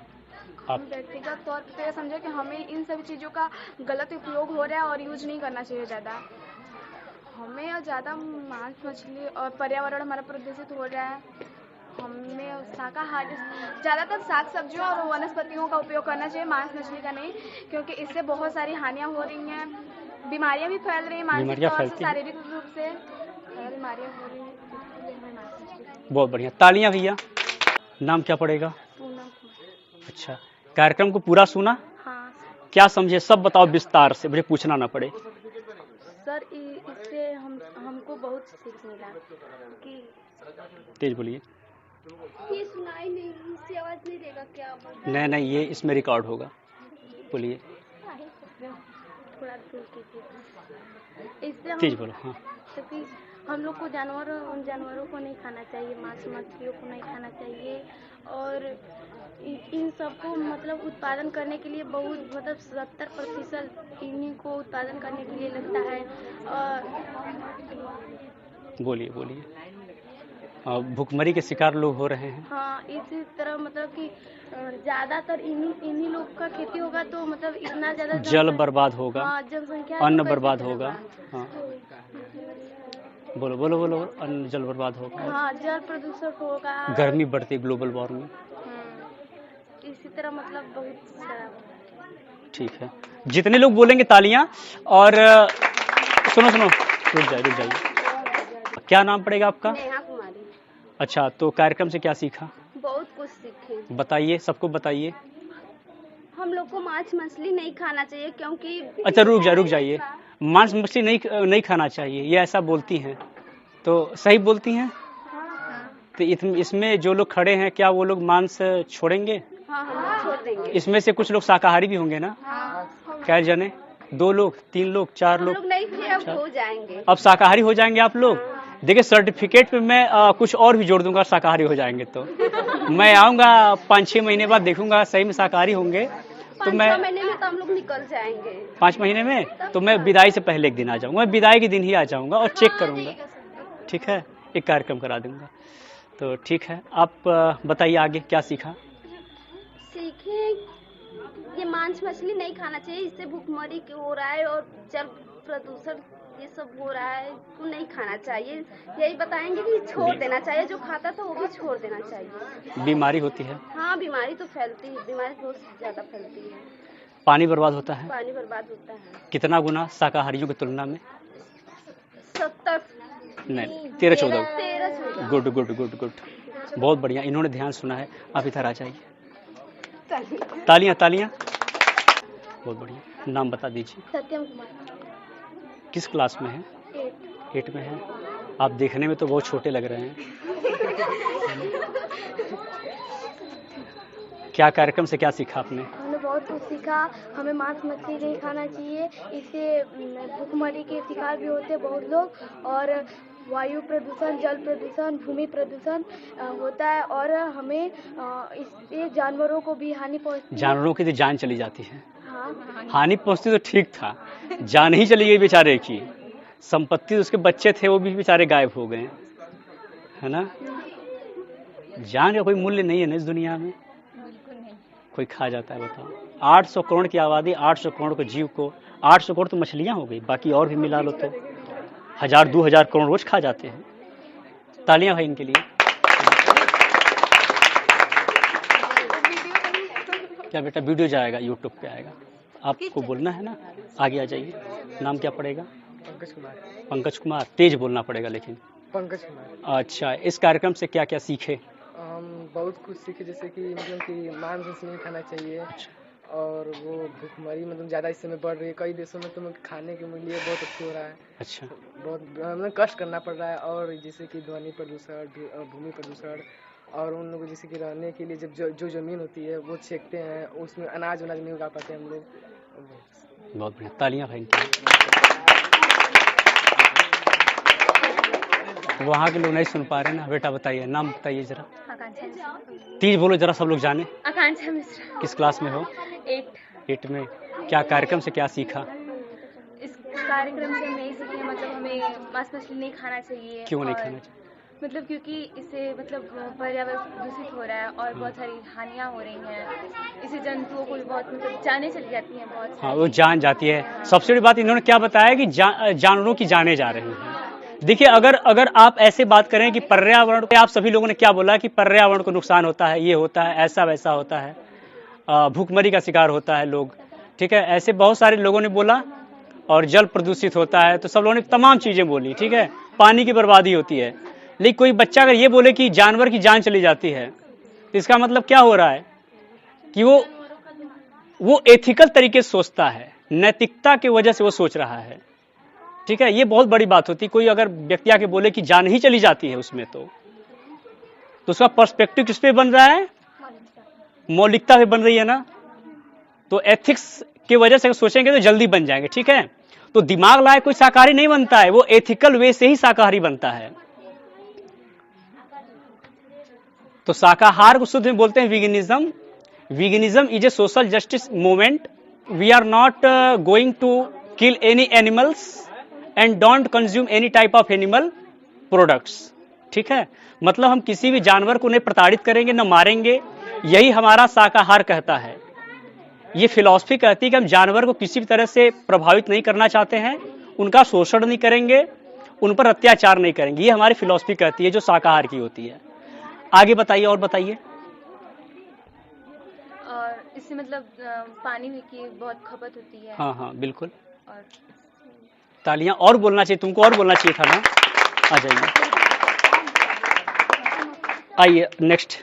आप व्यक्तिगत तौर पे समझे कि हमें इन सभी चीज़ों का गलत उपयोग हो रहा है और यूज नहीं करना चाहिए ज़्यादा। हमें ज़्यादा मांस मछली और पर्यावरण हमारा प्रदूषित हो रहा है, हमें शाकाहारी ज़्यादातर साग सब्जियों और वनस्पतियों का उपयोग करना चाहिए, मांस मछली का नहीं, क्योंकि इससे बहुत सारी हानियाँ हो रही हैं, बीमारियाँ भी फैल रही हैं, मानसिक तौर से, शारीरिक रूप से बीमारियाँ हो रही हैं। बहुत बढ़िया, तालियां भैया। नाम क्या पड़ेगा? अच्छा, कार्यक्रम को पूरा सुना? हाँ क्या समझे, सब बताओ विस्तार से, मुझे पूछना ना पड़े। सर, इससे हमको बहुत सीख मिला कि तेज बोलिए। ये सुनाई नहीं, इससे आवाज नहीं देगा क्या? नहीं, ये इसमें रिकॉर्ड होगा, बोलिए। थोड़ा दूर कीजिए। इससे तेज बोलो। हाँ, क्योंकि हम लोग को उन जानवरों को नहीं खाना चाहिए, मांस मछलियों को नहीं खाना चाहिए, और इन सबको मतलब उत्पादन करने के लिए बहुत मतलब 70% इन्हीं को उत्पादन करने के लिए लगता है। और बोलिए। भूखमरी के शिकार लोग हो रहे हैं। हाँ, इसी तरह मतलब कि ज़्यादातर इन्हीं लोग का खेती होगा तो मतलब इतना ज़्यादा जल बर्बाद होगा। हाँ, जनसंख्या अन्न तो कैसे बर्बाद चलेगा? होगा। हाँ, बोलो। अन्न जल बर्बाद होगा। हाँ, जल प्रदूषण होगा, गर्मी बढ़ती, ग्लोबल वार्मिंग। इसी तरह मतलब बहुत सारा। ठीक है, जितने लोग बोलेंगे तालियां। और सुनो, रुक जाइए। क्या नाम पड़ेगा आपका? नेहा कुमारी। अच्छा, तो कार्यक्रम से क्या सीखा? बहुत कुछ सीखे। बताइए, सबको बताइए। हम लोग को मांस मछली नहीं खाना चाहिए, क्योंकि अच्छा, रुक जाइए। मांस मछली नहीं खाना चाहिए, ये ऐसा बोलती हैं, तो सही बोलती हैं? तो इसमें जो लोग खड़े हैं, क्या वो लोग मांस छोड़ेंगे? हाँ, हम छोड़ देंगे। इसमें से कुछ लोग शाकाहारी भी होंगे ना? क्या जाने, 2 लोग, 3 लोग, 4 लोग नहीं थे, अब हो जाएंगे। अब शाकाहारी हो जाएंगे आप लोग। देखिए, सर्टिफिकेट पे मैं कुछ और भी जोड़ दूंगा, शाकाहारी हो जाएंगे तो। मैं आऊंगा 5-6 महीने बाद, देखूंगा सही में शाकाहारी होंगे तो मैं 5 महीने में तो हम लोग निकल जाएंगे। 5 महीने में तो मैं विदाई से पहले एक दिन आ जाऊंगा, मैं विदाई के दिन ही आ जाऊंगा और चेक करूंगा। ठीक है, एक कार्यक्रम करा दूंगा। तो ठीक है, आप बताइए आगे क्या सीखा? सीखे ये मांस मछली नहीं खाना चाहिए, इससे भूखमरी हो रहा है और जल प्रदूषण ये सब हो रहा है, तो नहीं खाना चाहिए। यही बताएंगे कि छोड़ देना चाहिए, जो खाता था वो भी छोड़ देना चाहिए। बीमारी होती है। हाँ, बीमारी तो फैलती है, बीमारी बहुत ज्यादा फैलती है। पानी बर्बाद होता है। पानी बर्बाद होता है। कितना गुना शाकाहारियों की तुलना में? 70 नहीं, 13-14। गुड। बहुत बढ़िया, इन्होंने ध्यान सुना है। आप इधर आ जाइए। तालियां। बहुत बढ़िया, नाम बता दीजिए। सत्यम कुमार। किस क्लास में है? 8 में है। आप देखने में तो बहुत छोटे लग रहे हैं। क्या कार्यक्रम से क्या सीखा आपने? हमने बहुत कुछ सीखा। हमें मांस मछली नहीं खाना चाहिए, इससे भूखमरी के शिकार भी होते हैं बहुत लोग, और वायु प्रदूषण, जल प्रदूषण, भूमि प्रदूषण होता है, और हमें इससे जानवरों को भी हानि पहुंचती है। जानवरों की तो जान चली जाती है। हाँ, हानि पहुंचती तो ठीक था, जान ही चली गई बेचारे की। संपत्ति, उसके बच्चे थे वो भी बेचारे गायब हो गए, है ना? जान का कोई मूल्य नहीं है ना इस दुनिया में। कोई खा जाता है, बताओ। 800 करोड़ की आबादी, 800 करोड़ को जीव को, 800 करोड़ तो मछलियां हो गई, बाकी और भी मिला लो तो 1000-2000 करोड़ रोज खा जाते हैं। तालियां भाई इनके लिए। क्या बेटा, वीडियो जाएगा, यूट्यूब पे आएगा, आपको बोलना है ना। आगे आ जाइए। नाम क्या पड़ेगा? पंकज कुमार। तेज बोलना पड़ेगा लेकिन। पंकज कुमार। अच्छा, इस कार्यक्रम से क्या क्या सीखे? हम बहुत कुछ सीखे, जैसे कि मतलब कि मांस मछली नहीं खाना चाहिए। और वो भूखमरी मतलब ज़्यादा इस समय बढ़ रही है, कई देशों में तो खाने के लिए बहुत अच्छी हो रहा है। अच्छा, बहुत मतलब कष्ट करना पड़ रहा है। और जैसे कि ध्वनि प्रदूषण, भूमि प्रदूषण, और उन लोगों जैसे कि रहने के लिए जब जो ज़मीन होती है वो छेकते हैं, उसमें अनाज नहीं उगा पाते हम लोग। बहुत बढ़िया, तालियां भाई। वहाँ के लोग नहीं सुन पा रहे ना। बेटा बताइए, नाम बताइए जरा। तेज बोलो जरा, सब लोग जाने। आकांक्षा मिश्रा। किस क्लास में हो? 8 में। क्या कार्यक्रम से क्या सीखा? इस कार्यक्रम से हमें सीखे मतलब हमें मांस मछली नहीं खाना चाहिए। क्यों नहीं खाना चाहिए? मतलब क्योंकि इससे मतलब पर्यावरण दूषित हो रहा है और बहुत सारी हानियाँ हो रही हैं। इससे जंतुओं को भी बहुत मतलब जाने चली जाती हैं बहुत। हाँ, वो जान जाती है। सबसे बड़ी बात इन्होंने क्या बताया कि जानवरों की जाने जा रही हैं। देखिए, अगर आप ऐसे बात करें कि पर्यावरण पे, आप सभी लोगों ने क्या बोला कि पर्यावरण को नुकसान होता है, ये होता है, ऐसा वैसा होता है, भूखमरी का शिकार होता है लोग, ठीक है, ऐसे बहुत सारे लोगों ने बोला, और जल प्रदूषित होता है, तो सब लोगों ने तमाम चीजें बोली, ठीक है, पानी की बर्बादी होती है। लेकिन कोई बच्चा अगर ये बोले कि जानवर की जान चली जाती है, तो इसका मतलब क्या हो रहा है कि वो एथिकल तरीके से सोचता है, नैतिकता की वजह से वो सोच रहा है, ठीक है। ये बहुत बड़ी बात होती है। कोई अगर व्यक्ति आके बोले कि जान ही चली जाती है उसमें, तो उसका पर्सपेक्टिव किस पे बन रहा है, मौलिकता पे बन रही है ना। तो एथिक्स की वजह से सोचेंगे तो जल्दी बन जाएंगे, ठीक है। तो दिमाग लाए कोई शाकाहारी नहीं बनता है, वो एथिकल वे से ही शाकाहारी बनता है। तो शाकाहार को शुद्ध में बोलते हैं veganism. Veganism is a social justice movement. We are not going to kill any animals and don't consume any type of animal products, ठीक है। मतलब हम किसी भी जानवर को नहीं प्रताड़ित करेंगे, न मारेंगे, यही हमारा शाकाहार कहता है। ये फिलॉसफी कहती है कि हम जानवर को किसी भी तरह से प्रभावित नहीं करना चाहते हैं, उनका शोषण नहीं करेंगे, उन पर अत्याचार नहीं करेंगे, ये हमारी फिलॉसफी कहती है, जो शाकाहार की होती है। आगे बताइए, और बताइए। और इससे मतलब पानी की बहुत खपत होती है। हाँ हाँ बिल्कुल। और तालियां। और बोलना चाहिए तुमको, और बोलना चाहिए था ना। आ जाइए, आइए नेक्स्ट।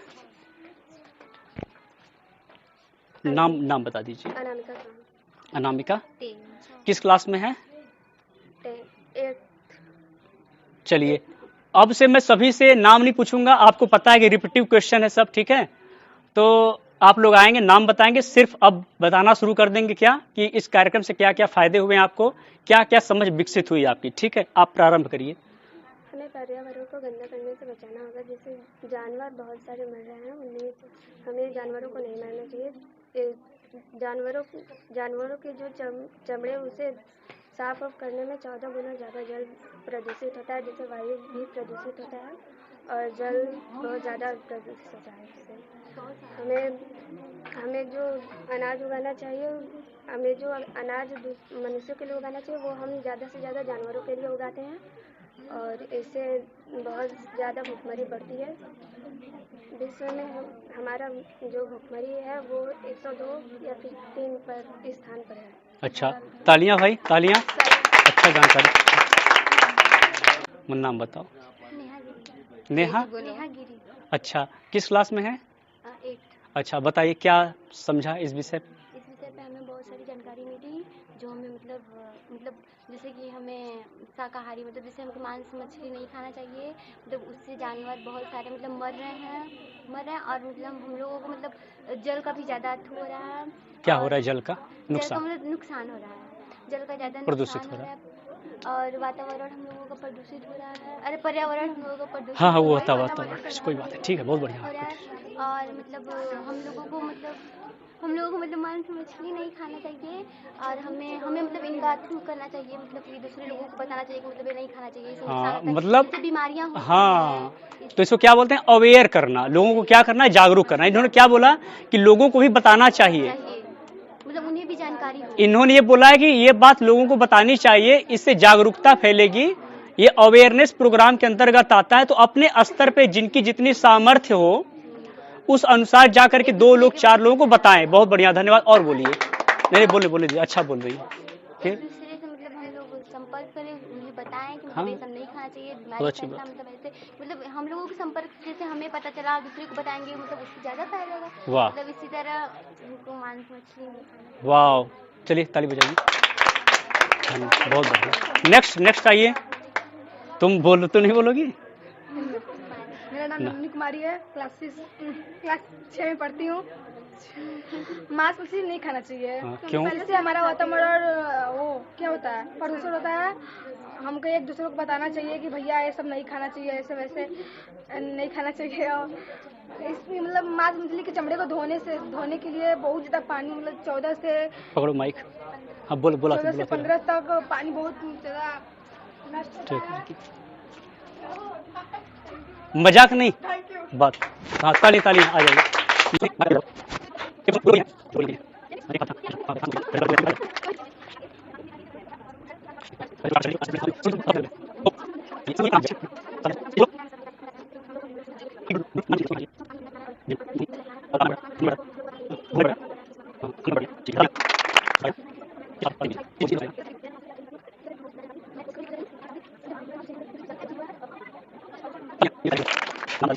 नाम बता दीजिए। अनामिका। अनामिका किस क्लास में है? 8th। चलिए, अब से मैं सभी से नाम नहीं पूछूंगा, आपको पता है कि रिपीटिव क्वेश्चन है सब, ठीक है। तो आप लोग आएंगे, नाम बताएंगे, सिर्फ अब बताना शुरू कर देंगे क्या कि इस कार्यक्रम से क्या क्या फायदे हुए आपको, क्या क्या समझ विकसित हुई आपकी, ठीक है। आप प्रारंभ करिए। हमें पर्यावरण को गंदा करने से बचाना होगा। जैसे जानवर बहुत सारे मर रहे हैं, उनमें हमें जानवरों को नहीं मारना चाहिए। जानवरों के जो चमड़े, उसे साफ ऑफ करने में 14 गुना ज़्यादा जल प्रदूषित होता है, जैसे वायु भी प्रदूषित होता है और जल बहुत ज़्यादा प्रदूषित होता है। इससे हमें जो अनाज उगाना चाहिए, हमें जो अनाज मनुष्यों के लिए उगाना चाहिए, वो हम ज़्यादा से ज़्यादा जानवरों के लिए उगाते हैं, और इससे बहुत ज़्यादा भूखमरी बढ़ती है। विश्व में हमारा जो भूखमरी है वो 102 या फिर 3 पर स्थान पर है। अच्छा, तालियां भाई, तालियां। अच्छा जानकारी। नाम बताओ। नेहा गिरी। अच्छा, किस क्लास में है? 8th। अच्छा, बताइए क्या समझा इस विषय पे? इस विषय पे हमें बहुत सारी जानकारी मिली, जो हमें मतलब जैसे कि हमें शाकाहारी, मतलब जैसे हमको मांस मछली नहीं खाना चाहिए, मतलब उससे जानवर बहुत सारे मतलब मर रहे हैं, और मतलब हम लोगों को मतलब जल का भी ज़्यादा हो रहा है। क्या हो रहा है? जल का नुकसान हो रहा है, जल का ज़्यादा प्रदूषित हो रहा है, और वातावरण हम लोगों का प्रदूषित हो रहा है। अरे पर्यावरण हम लोगों का प्रदूषित। हाँ वो होता वातावरण, कोई बात है, ठीक है, बहुत बढ़िया। और मतलब हम लोगों को मतलब मांस मछली नहीं खाना चाहिए, और हमें मतलब इनका थ्रू करना चाहिए, मतलब कि दूसरे लोगों को बताना चाहिए कि मतलब ये नहीं खाना चाहिए, हाँ, मतलब बीमारियां होती हाँ, तो इसको क्या बोलते हैं? अवेयर करना, लोगों को क्या करना है? जागरूक करना। इन्होंने क्या बोला कि लोगों को भी बताना चाहिए, मतलब उन्हें भी जानकारी हो। इन्होंने ये बोला है कि ये बात लोगों को बतानी चाहिए, इससे जागरूकता फैलेगी। ये अवेयरनेस प्रोग्राम के अंतर्गत आता है। तो अपने स्तर पे जिनकी जितनी सामर्थ्य हो उस अनुसार जाकर के 2 लोग 4 लोगों को बताएं। बहुत बढ़िया, धन्यवाद। और बोलिए। नहीं बोले जी, अच्छा बोल रही है। फिर दूसरे से मतलब हम लोग संपर्क करें, उन्हें बताएं कि हाँ, ये सब नहीं खाना चाहिए, बहुत अच्छी बात। मतलब ऐसे मतलब हम लोगों के संपर्क जैसे हमें पता चला, दूसरे को बताएंगे, मतलब उससे ज़्यादा फायदा होगा। वाह, मतलब इसी तरह उनको मांस मछली नहीं खाना। वाह, चलिए ताली बजाइए। बहुत बढ़िया। नेक्स्ट आइए। तुम बोलो तो नहीं बोलोगी? मेरा नाम नंदिनी कुमारी है, क्लास 6 में पढ़ती हूँ। मांस मछली नहीं खाना चाहिए। क्यों? पहले से हमारा वातावरण वो क्या होता है, प्रदूषण होता है। हमको एक दूसरे को बताना चाहिए कि भैया ये सब नहीं खाना चाहिए, ऐसे वैसे नहीं खाना चाहिए। और इसमें मतलब मांस मछली के चमड़े को धोने के लिए बहुत ज़्यादा पानी, मतलब 14 से पकड़ो माइक। हाँ बोला 14 से 15 तक पानी बहुत ज़्यादा नष्ट होता है। मजाक नहीं बात। हाँ, ताली आ जाइए। आप